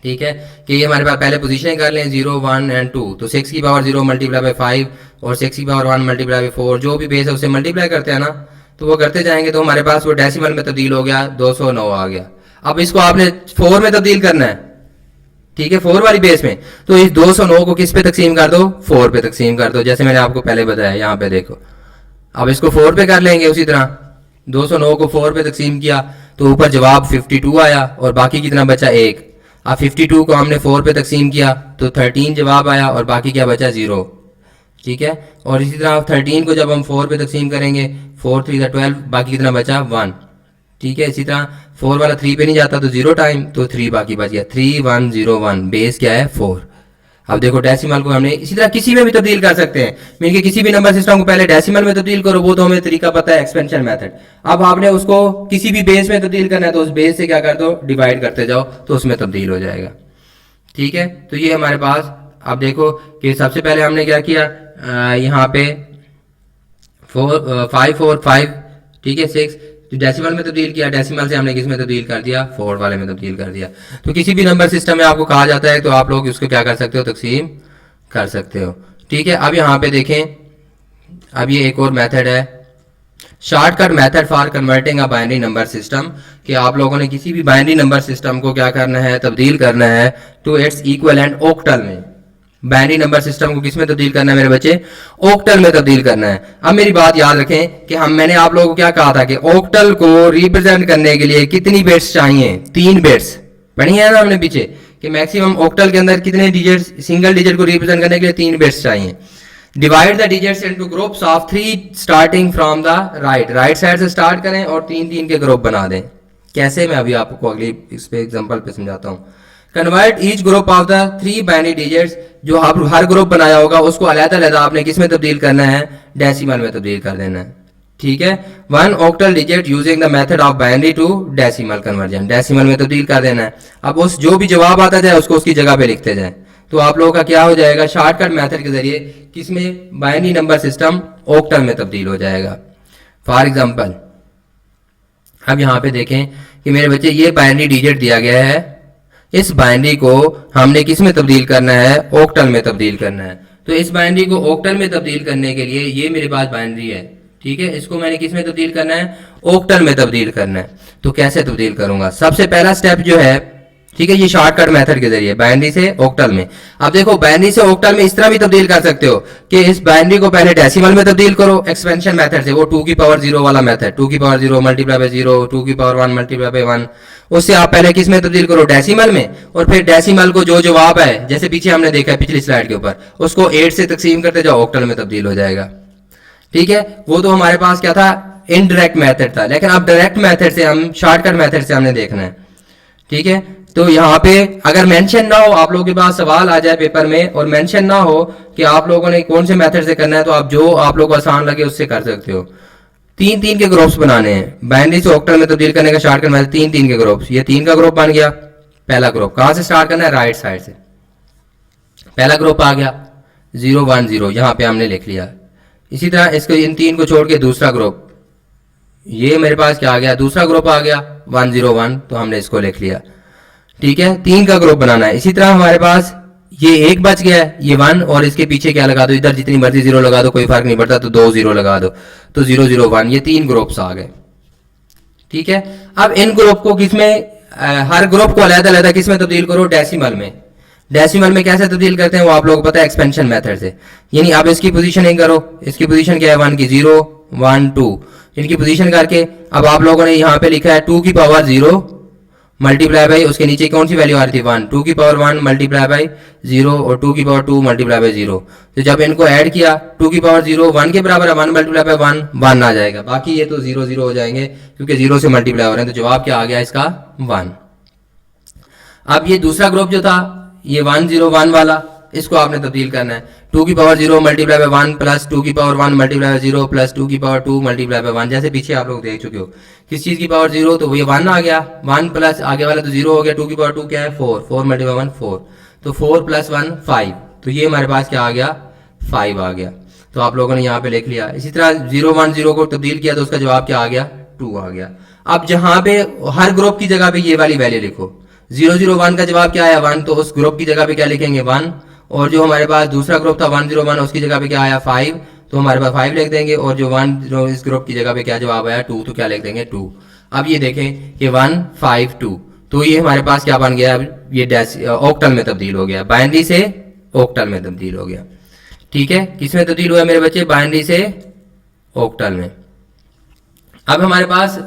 ठीक है, कि ये हमारे पास पहले पोजीशन कर लें 0 1 एंड 2, तो 6 की पावर 0 मल्टीप्लाई बाय 5 और 6 की पावर 1 मल्टीप्लाई बाय 4 जो भी बेस है उससे मल्टीप्लाई करते हैं ना, तो वो करते जाएंगे तो हमारे पास वो डेसिमल में तब्दील हो गया, 209 आ गया। अब इसको आपने 4 में तब्दील करना है, ठीक है, 4 वाली बेस में, तो इस 209 को किस पे तकसीम कर दो, 4 पे तकसीम कर दो, जैसे मैंने आपको पहले बताया। यहाँ पे देखो अब इसको 4 पे कर लेंगे, उसी तरह 209 को 4 पे तकसीम किया तो ऊपर जवाब 52 आया और बाकी कितना बचा 1। अब 52 को हमने 4 पे तकसीम किया तो 13 जवाब आया और बाकी क्या बचा 0। ठीक है, और इसी तरह 13 को जब हम 4 पे तकसीम करेंगे 4 3 12, बाकी कितना बचा 1। ठीक है, इसी तरह 4 वाला 3 पे नहीं जाता तो 0 टाइम, तो 3 बाकी बच गया, 3 1 0 1, बेस क्या है 4। अब देखो डेसिमल को हमने इसी तरह किसी में भी तब्दील कर सकते हैं, मीन के किसी भी नंबर सिस्टम को पहले डेसिमल में तब्दील करो, वो तो हमें तरीका पता है, एक्सपेंशन मेथड। अब आपने उसको किसी भी बेस में तब्दील करना है तो उस बेस से क्या कर दो, डिवाइड करते जाओ तो उसमें तब्दील हो जाएगा। ठीक है, तो ये हमारे पास अब देखो कि सबसे पहले हमने क्या किया, यहाँ पे 5 4 5, ठीक है 6 डेसिमल में तब्दील किया, डेसिमल से हमने किस में तब्दील कर दिया, 4 वाले में तब्दील कर दिया। तो किसी भी नंबर सिस्टम में आपको कहा जाता है तो आप लोग उसको क्या कर सकते हो, तकसीम कर सकते हो। ठीक है, अब यहाँ पे देखें, अब ये एक और मेथड है, shortcut method for converting a binary number system, कि आप लोगों ने किसी भी बाइनरी नंबर सिस्टम को क्या करना है, तब्दील करना है टू इट्स इक्विवेलेंट ऑक्टल में। बाइनरी नंबर सिस्टम को किस में तब्दील करना है मेरे बच्चे, ऑक्टल में तब्दील करना है। अब मेरी बात याद रखें कि मैंने आप लोगों को क्या कहा था कि ऑक्टल को रिप्रेजेंट करने के लिए कितनी बिट्स चाहिए, 3 बिट्स पढ़ी है ना हमने पीछे, कि मैक्सिमम ऑक्टल के अंदर कितने डिजिट्स, सिंगल डिजिट को रिप्रेजेंट करने के लिए 3 बिट्स चाहिए। Divide the digits into groups of 3 starting from the right side से स्टार्ट करें और 3 के ग्रुप बना दें। कैसे, मैं अभी आपको अगली इस पे एग्जांपल पे समझाता हूँ। Convert each group of the 3 binary digits, जो आप हर ग्रुप बनाया होगा उसको अलग-अलग आपने किस में तब्दील करना है, डेसिमल में तब्दील कर देना है। ठीक है, 1 octal digit using the method of binary to decimal conversion, decimal में तब्दील कर देना है। अब उस जो भी जवाब आता जाए उसको उसकी जगह पे लिखते जाए, तो आप लोगों का क्या हो जाएगा, शॉर्टकट मेथड के जरिए किसमें, बाइनरी नंबर सिस्टम ऑक्टल में तब्दील हो जाएगा। फॉर एग्जाम्पल अब यहाँ पे देखें कि मेरे बच्चे ये बाइनरी डिजिट दिया गया है, इस बाइनरी को हमने किस में तब्दील करना है, ऑक्टल में तब्दील करना है। तो इस बाइनरी को ऑक्टल में तब्दील करने के लिए ये मेरे पास बाइनरी है, ठीक है, इसको मैंने किस में तब्दील करना है, ऑक्टल में तब्दील करना है। तो कैसे तब्दील करूंगा, सबसे पहला स्टेप जो है, ठीक है, ये शॉर्टकट मेथड के जरिए बाइनरी से ऑक्टल में। अब देखो बाइनरी से ऑक्टल में इस तरह भी तब्दील कर सकते हो कि इस बाइनरी को पहले डेसिमल में तब्दील करो एक्सपेंशन मेथड से, वो 2 की पावर 0 वाला मेथड, 2 की पावर 0 मल्टीप्लाई बाय 0, 2 की पावर 1 मल्टीप्लाई बाय 1, उससे आप पहले किस में तब्दील करो, डेसिमल में, और फिर डेसिमल को जो जवाब है, जैसे पीछे हमने देखा है पिछली स्लाइड के ऊपर, उसको 8 से तकसीम करते जाओ, ऑक्टल में तब्दील हो जाएगा। ठीक है, वो तो हमारे पास क्या था, इनडायरेक्ट मेथड था, लेकिन अब डायरेक्ट मेथड से हम शॉर्टकट मेथड से हमने देखना है। ठीक है, तो यहाँ पे अगर मेंशन ना हो, आप लोगों के पास सवाल आ जाए पेपर में और मेंशन ना हो कि आप लोगों ने कौन से मेथड से करना है, तो आप जो आप लोगों को आसान लगे उससे कर सकते हो। 3 के ग्रुप्स बनाने हैं, बाइनरी से ऑक्टल में तब्दील करने का शॉर्टकट मेथड 3 के ग्रुप्स, ये 3 का ग्रुप बन गया। पहला ग्रुप कहाँ से स्टार्ट करना है, राइट साइड से, पहला ग्रुप आ गया 0 1 0, यहाँ पे हमने लिख लिया। इसी तरह इसको इन 3 को छोड़ के दूसरा ग्रुप, ये मेरे पास क्या आ गया, दूसरा ग्रुप आ गया 1 0 1, तो हमने इसको लिख लिया। ठीक है, 3 का ग्रुप बनाना है। इसी तरह हमारे पास ये 1 बच गया है, ये 1, और इसके पीछे क्या लगा दो, इधर जितनी मर्जी 0 लगा दो, कोई फर्क नहीं पड़ता, तो 2 0 लगा दो, तो 0 0 1, ये 3 ग्रुप्स आ गए। ठीक है। अब इन ग्रुप को किसमें हर ग्रुप को अलग-अलग किसमें तब्दील करो, डेसिमल में। डेसिमल में कैसे तब्दील करते हैं वो आप लोगों को पता है, एक्सपेंशन मेथड से। यानी अब इसकी पोजीशनिंग करो, इसकी पोजीशन क्या है 1 की 0 1 2, इनकी पोजीशन करके अब आप लोगों ने यहाँ पे लिखा है 2 की पावर 0 मल्टीप्लाई बाई उसके नीचे कौन सी वैल्यू आ रही थी 1, 2 की पावर 1 मल्टीप्लाई बाई 0 और 2 की पावर 2 मल्टीप्लाई बाई 0। तो जब इनको ऐड किया 2 की पावर 0 1 के बराबर है, 1 मल्टीप्लाई बाई 1 1 आ जाएगा, बाकी ये तो 0 0 हो जाएंगे क्योंकि 0 से मल्टीप्लाई हो रहे हैं। तो जवाब क्या आ गया इसका 1। अब ये दूसरा ग्रुप जो था ये 1 0 1 वाला, इसको आपने तब्दील करना है 2 की पावर 0 मल्टीप्लाई बाई 1 प्लस 2 की पावर 1 मल्टीप्लाई बाई 0 प्लस 2 की पावर 2 मल्टीप्लाई बाई 1। जैसे पीछे आप लोग देख चुके हो किस चीज की पावर 0, तो ये 1 आ गया, 1 प्लस आगे वाला तो 0 हो गया, 2 की पावर 2 क्या है 4, 4 मल्टीप्लाई 1 4, तो 4 प्लस 1 5, तो ये हमारे पास क्या आ गया 5 आ गया। तो आप लोगों ने यहाँ पे लिख लिया। इसी तरह 0 1 0 को तब्दील किया तो उसका जवाब क्या आ गया 2 आ गया। अब जहां पे हर ग्रुप की जगह पे ये वाली वैल्यू लिखो, 0 0 1 का जवाब क्या आया 1, तो उस ग्रुप की जगह पे क्या लिखेंगे 1, और जो हमारे पास दूसरा ग्रुप था 1 0 1 उसकी जगह पे क्या आया 5, तो हमारे पास 5 लिख देंगे, और जो 1 जो इस ग्रुप की जगह पे क्या जवाब आया 2, तो क्या लिख देंगे 2। अब ये देखें कि 1 5 2, तो ये हमारे पास क्या बन गया, अब ये ऑक्टल में तब्दील हो गया, बाइनरी से ऑक्टल में तब्दील हो गया। ठीक है, किस में तब्दील हुआ मेरे बच्चे, बाइनरी से ऑक्टल में। अब हमारे पास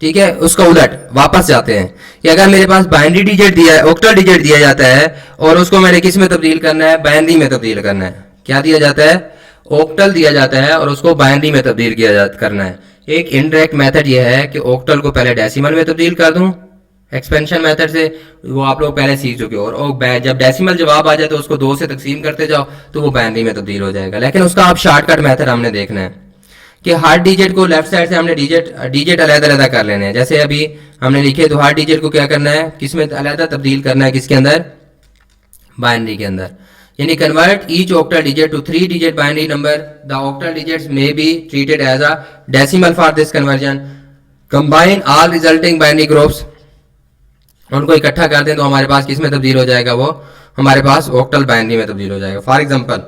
ठीक है उसका उलट वापस जाते हैं कि अगर मेरे पास बाइनरी डिजिट दिया है, ऑक्टल डिजिट दिया जाता है और उसको मैंने किस में तब्दील करना है, बाइनरी में तब्दील करना है। क्या दिया जाता है, ऑक्टल दिया जाता है और उसको बाइनरी में तब्दील करना है। एक इनडायरेक्ट मेथड यह है कि ऑक्टल को पहले डेसिमल में तब्दील कर दूं एक्सपेंशन मेथड से, वो आप लोग पहले सीख चुके हो, और जब डेसिमल जवाब आ जाए तो उसको 2 से तकसीम करते जाओ तो वो बाइनरी में तब्दील हो जाएगा। लेकिन उसका आप शॉर्टकट मेथड हमने देखना है कि हर डिजिट को लेफ्ट साइड से हमने डिजिट अलग-अलग कर लेने हैं। जैसे अभी हमने लिखे तो हर डिजिट को क्या करना है, किसमें अलग तब्दील करना है, किसके अंदर, बाइनरी के अंदर। यानी convert each octal digit to 3 digit binary number, the octal digits may be treated as a decimal for this conversion, combine all resulting binary groups, उनको इकट्ठा कर दें तो हमारे पास किसमें तब्दील हो जाएगा, वो हमारे पास ऑक्टल बाइनरी में तब्दील हो जाएगा। फॉर एग्जांपल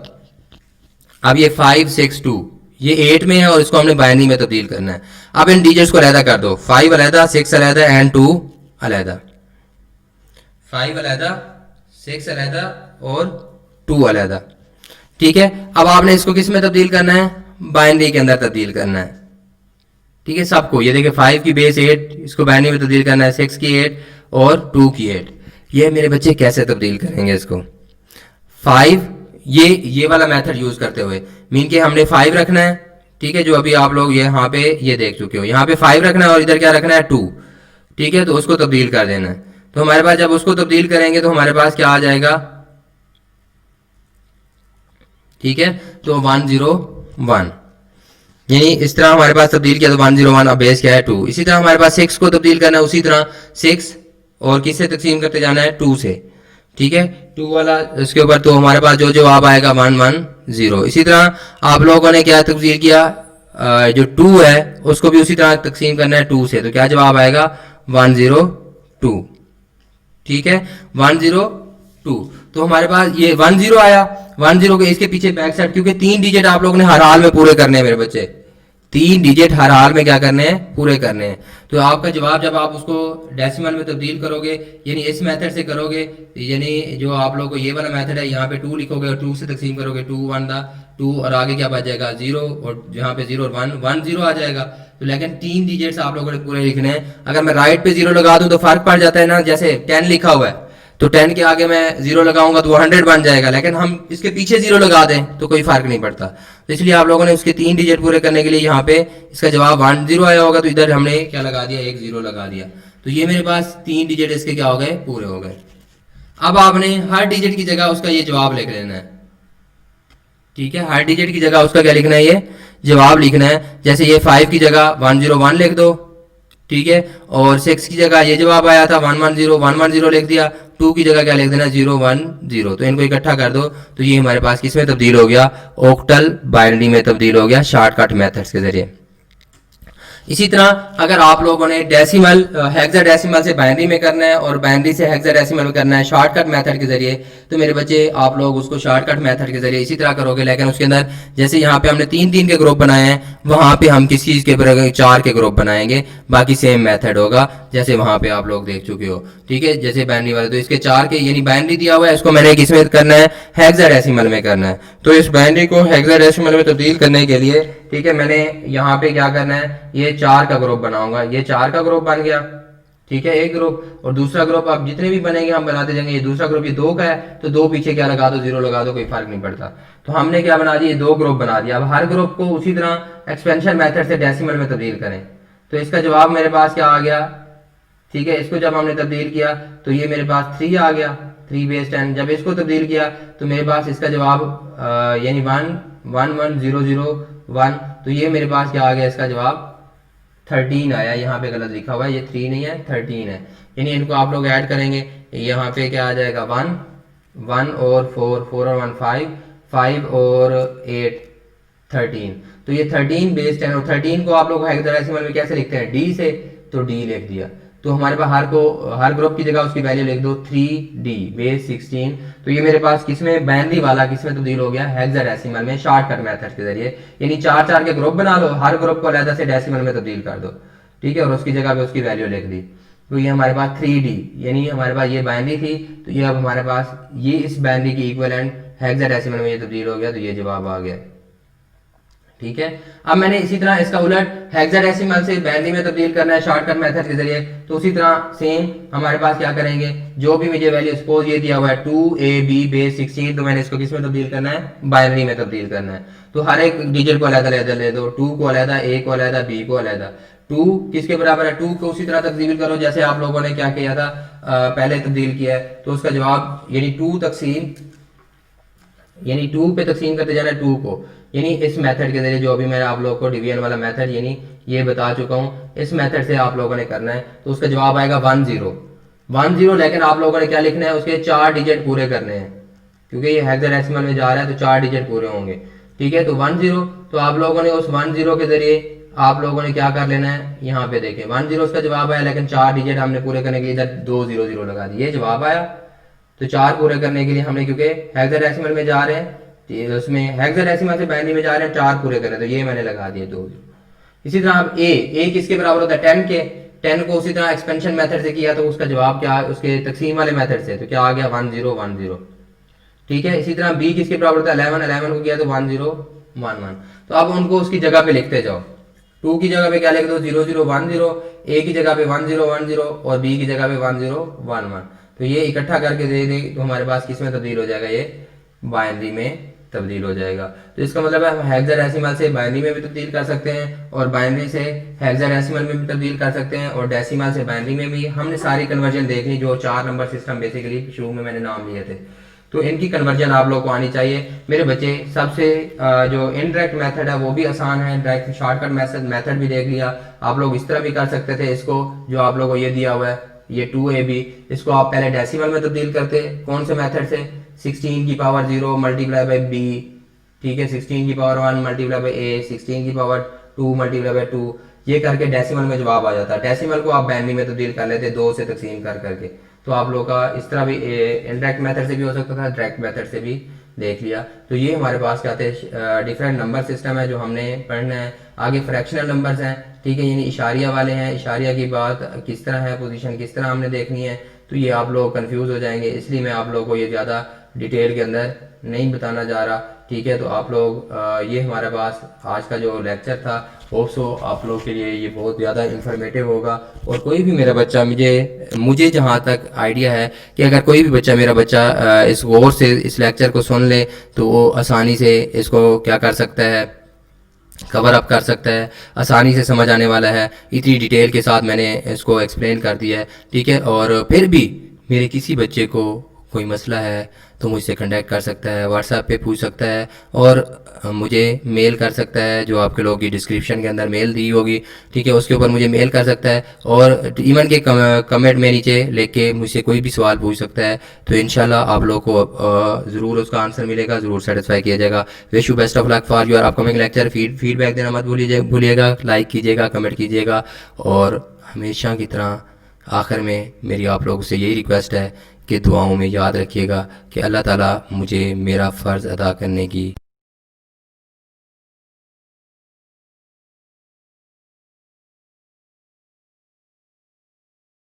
अब ये 5 6 2 ये 8 में है और इसको हमने बाइनरी में तब्दील करना है। अब इन डिजिट्स को अलहदा कर दो, 5 अलहदा 6 अलहदा एंड 2 अलहदा, 5 अलहदा 6 अलहदा और 2 अलहदा। ठीक है, अब आपने इसको किस में तब्दील करना है, बाइनरी के अंदर तब्दील करना है। ठीक है, सबको ये देखिए 5 की बेस 8, इसको बाइनरी में तब्दील करना है, 6 की 8 और 2 की 8। ये मेरे बच्चे कैसे तब्दील करेंगे इसको, 5 ये वाला मेथड यूज करते हुए, मीन के हमने 5 रखना है। ठीक है, जो अभी आप लोग यहाँ पे ये देख चुके हो, यहाँ पे 5 रखना है और इधर क्या रखना है 2। ठीक है, तो उसको तब्दील कर देना है। तो हमारे पास जब उसको तब्दील करेंगे तो हमारे पास क्या आ जाएगा, ठीक है, तो 1 0 1, यानी इस तरह हमारे पास तब्दील किया तो 1 0 1, अब बेस क्या है 2। इसी तरह हमारे पास 6 को तब्दील करना है, उसी तरह 6 और किससे तकसीम करते जाना है 2 से। ठीक है, 2 वाला इसके ऊपर, तो हमारे पास जो जवाब आएगा 1 1 0। इसी तरह आप लोगों ने क्या तब्दील किया, जो 2 है उसको भी उसी तरह तकसीम करना है 2 से, तो क्या जवाब आएगा 1 0 2। ठीक है, 1 0 2, तो हमारे पास ये 1 0 आया, 1 0 के इसके पीछे बैक साइड, क्योंकि 3 डिजिट आप लोगों ने हर हाल में पूरे करने हैं मेरे बच्चे, 3 डिजिट हर हाल में क्या करने हैं, पूरे करने हैं। तो आपका जवाब जब आप उसको डेसिमल में तब्दील करोगे, यानी इस मेथड से करोगे, यानी जो आप लोगों को ये वाला मेथड है, यहाँ पे 2 लिखोगे और 2 से तकसीम करोगे, 2 1 दा 2 और आगे क्या बच जाएगा 0, और यहाँ पे 0 और 1 0 आ जाएगा। तो लेकिन 3 डिजिट्स आप लोगों ने पूरे लिखने हैं। अगर मैं राइट पे 0 लगा दूं तो फर्क पड़ जाता है ना, जैसे 10 लिखा हुआ है तो 10 के आगे मैं 0 लगाऊंगा तो वो 100 बन जाएगा, लेकिन हम इसके पीछे 0 लगा दें तो कोई फर्क नहीं पड़ता। तो इसलिए आप लोगों ने उसके 3 डिजिट पूरे करने के लिए यहाँ पे इसका जवाब 1 0 आया होगा, तो इधर हमने क्या लगा दिया, 1 0 लगा दिया। तो ये मेरे पास 3 डिजिट इसके क्या हो गए, पूरे हो गए। अब आपने हर डिजिट की जगह उसका ये जवाब लिख लेना है। ठीक है, हर डिजिट की जगह उसका क्या लिखना है, ये जवाब लिखना है। जैसे ये 5 की जगह 1 0 1 लिख दो, ठीक है, और 6 की जगह ये जवाब आया था 1 1 0 लिख दिया, 2 की जगह क्या लिख देना 0 1 0, तो इनको इकट्ठा कर दो तो ये हमारे पास किस में तब्दील हो गया, ऑक्टल बाइनरी में तब्दील हो गया, शॉर्टकट मेथड्स के जरिए। इसी तरह अगर आप लोगों ने डेसिमल हेक्साडेसिमल से बाइनरी में करना है और बाइनरी से हेक्साडेसिमल में करना है शॉर्टकट मेथड के जरिए, तो मेरे बच्चे आप लोग उसको शॉर्टकट मेथड के जरिए इसी तरह करोगे। लेकिन उसके अंदर जैसे यहाँ पे हमने 3-3 के ग्रुप बनाए हैं, वहां पे हम किसी चीज के 4 के ग्रुप बनाएंगे, बाकी सेम मेथड होगा जैसे वहां पे आप लोग देख चुके हो। ठीक है, जैसे बाइनरी वाले, तो इसके 4 के यानी बाइनरी दिया हुआ है, इसको मैंने किस में करना है, हेक्साडेसिमल में करना है। तो इस बाइनरी को हेक्साडेसिमल में तब्दील करने के लिए, ठीक है, मैंने यहाँ पे क्या करना है, ये 4 का ग्रुप बनाऊंगा। ये 4 का ग्रुप बन गया, ठीक है, एक ग्रुप। और दूसरा ग्रुप अब जितने भी बनेंगे हम बनाते जाएंगे। ये दूसरा ग्रुप, ये 2 का है, तो 2 पीछे क्या लगा दो, 0 लगा दो, कोई फर्क नहीं पड़ता। तो हमने क्या बना दिया, 2 ग्रुप बना दिया। अब हर ग्रुप को उसी तरह एक्सपेंशन मेथड से डेसिमल में तब्दील करें। तो इसका जवाब मेरे पास क्या आ गया, ठीक है, इसको जब हमने तब्दील किया तो ये मेरे पास 3 आ गया, 3 बेस 10। जब इसको तब्दील किया तो मेरे पास इसका जवाब यानी 1 तो ये मेरे पास क्या आ गया, इसका जवाब 13 आया। यहाँ पे गलत लिखा हुआ है, ये 3 नहीं है, 13 है। यानी इनको आप लोग ऐड करेंगे, यहाँ पे क्या आ जाएगा, 1 और 4 और 1 5 और 8 13। तो ये 13 बेस 10, और 13 को आप लोग हेक्साडेसिमल में कैसे लिखते हैं, डी से, तो डी लिख दिया। तो हमारे पास हर ग्रुप की जगह उसकी वैल्यू लिख दो 3D बेस 16। तो ये मेरे पास किसमें, बाइनरी वाला किसमें तब्दील हो गया, हेक्साडेसिमल में शॉर्टकट मेथड के जरिए। यानी 4-4 के ग्रुप बना लो, हर ग्रुप को अलग से डेसिमल में तब्दील कर दो, ठीक है, और उसकी जगह पे उसकी वैल्यू लिख दी। तो ये हमारे पास 3D, यानी हमारे पास ये बाइनरी थी, तो ये अब हमारे पास ये इस बाइनरी की इक्विवेलेंट हेक्साडेसिमल में ये तब्दील हो गया, तो ये जवाब आ गया। ठीक है, अब मैंने इसी तरह इसका उलट हेक्साडेसिमल से बाइनरी में तब्दील करना है शॉर्टकट मेथड के जरिए। तो उसी तरह सेम हमारे पास क्या करेंगे, जो भी मुझे वैल्यू, सपोज ये दिया हुआ है 2AB बेस 16, तो मैंने इसको किस में तब्दील करना है, बाइनरी में तब्दील करना है। तो हर एक डिजिट को अलग-अलग ले दो, 2 को अलग, A को अलग, B को अलग। 2 किसके बराबर है, 2 को उसी तरह तब्दील करो जैसे आप लोगों ने क्या किया था, पहले तब्दील किया है। तो उसका जवाब यानी 2 तकसीम, यानी 2 पे तकसीम करते जाना है 2 को, यानी इस मेथड के जरिए, जो अभी मैं आप लोगों को डिवीजन वाला मेथड यानी ये बता चुका हूँ, इस मेथड से आप लोगों ने करना है। तो उसका जवाब आएगा 10। लेकिन आप लोगों ने क्या लिखना है, उसके 4 डिजिट पूरे करने हैं, क्योंकि ये हेक्साडेसिमल में जा रहा है तो 4 डिजिट पूरे होंगे। ठीक है, तो 10, तो आप लोगों ने उस 10 के जरिए आप लोगों ने क्या कर लेना है, यहाँ पे देखें 10 उसका जवाब आया, लेकिन 4 डिजिट हमने पूरे करने के लिए इधर 2 0 लगा दिए, ये जवाब आया। तो 4 पूरे करने के लिए हमने, क्योंकि हेक्साडेसिमल में जा रहे हैं, उसमें हेक्साडेसिमल से बाइनरी में जा रहे हैं, 4 पूरे करने, तो ये मैंने लगा दिए 2 0। इसी तरह अब ए किसके बराबर होता है, 10 के। 10 को उसी तरह एक्सपेंशन मेथड से किया, तो उसका जवाब क्या, उसके तकसीम वाले मेथड से, तो क्या आ गया 1 0। ठीक है, इसी तरह बी किसके बराबर होता है, 11 को किया तो 1 0 1 1। तो अब उनको उसकी जगह पे लिखते जाओ, 2 की जगह पे क्या लिख दो, 0 0 1 0, ए की जगह पे 1 0 1 0 और बी की जगह पे 1 0 1 1। तो ये इकट्ठा करके दे दे तो हमारे पास किस में तब्दील हो जाएगा, ये बाइनरी में तब्दील हो जाएगा। तो इसका मतलब है हम हेक्साडेसिमल से बाइनरी में भी तब्दील कर सकते हैं, और बाइनरी से हेक्साडेसिमल में भी तब्दील कर सकते हैं, और डेसिमल से बाइनरी में भी। हमने सारी कन्वर्जन देख ली, जो 4 नंबर सिस्टम बेसिकली शुरू में मैंने नाम लिए थे, तो इनकी कन्वर्जन आप लोग को आनी चाहिए मेरे बच्चे। सबसे जो इनडायरेक्ट मेथड है वो भी आसान है, डायरेक्ट शॉर्टकट मेथड भी देख लिया। आप लोग इस तरह भी कर सकते थे, इसको जो आप लोगों को ये दिया हुआ है, ये 2AB, इसको आप पहले डेसिमल में तब्दील करते, कौन से मेथड से, 16 की पावर 0 मल्टीप्लाई बाई B, ठीक है, 16 की पावर 1 मल्टीप्लाई बाई A, 16 की पावर 2 मल्टीप्लाई बाई 2, ये करके डेसिमल में जवाब आ जाता है। डेसिमल को आप बाइनरी में तब्दील कर लेते 2 से तकसीम कर करके। तो आप लोग का इस तरह भी इनडायरेक्ट मेथड से भी हो सकता था, डायरेक्ट मेथड से भी देख लिया। तो ये हमारे पास क्या थे, डिफरेंट नंबर सिस्टम है जो हमने पढ़ना है। आगे फ्रैक्शनल नंबर्स हैं, ठीक है, यानी इशारिया वाले हैं, इशारिया की बात किस तरह है, पोजीशन किस तरह हमने देखनी है। तो ये आप लोग कंफ्यूज हो जाएंगे, इसलिए मैं आप लोगों को ये ज़्यादा डिटेल के अंदर नहीं बताना जा रहा। ठीक है, तो आप लोग ये हमारे पास आज का जो लेक्चर था, होप सो आप लोग के लिए ये बहुत ज़्यादा इंफॉर्मेटिव होगा। और कोई भी मेरा बच्चा, मुझे जहाँ तक आइडिया है कि अगर कोई भी बच्चा, मेरा बच्चा इस गौर से इस लेक्चर को सुन ले, तो वो आसानी से इसको क्या कर सकता है, कवर अप कर सकता है, आसानी से समझ आने वाला है। इतनी डिटेल के साथ मैंने इसको एक्सप्लेन कर दिया है, ठीक है। और फिर भी मेरे किसी बच्चे को कोई मसला है तो मुझसे कांटेक्ट कर सकता है, व्हाट्सएप पे पूछ सकता है और मुझे मेल कर सकता है, जो आपके लोगों की डिस्क्रिप्शन के अंदर मेल दी होगी, ठीक है, उसके ऊपर मुझे मेल कर सकता है और इवन के कमेंट में नीचे लेके मुझसे कोई भी सवाल पूछ सकता है। तो इंशाल्लाह आप लोगों को ज़रूर उसका आंसर मिलेगा, ज़रूर सेटिस्फाई किया जाएगा। Wish you best of luck for your upcoming lecture. Feedback देना मत भूलिएगा, लाइक कीजिएगा, कमेंट कीजिएगा और हमेशा की तरह आखिर में मेरी आप लोगों से यही रिक्वेस्ट है कि दुआओं में याद रखिएगा कि अल्लाह ताला मुझे मेरा फ़र्ज़ अदा करने की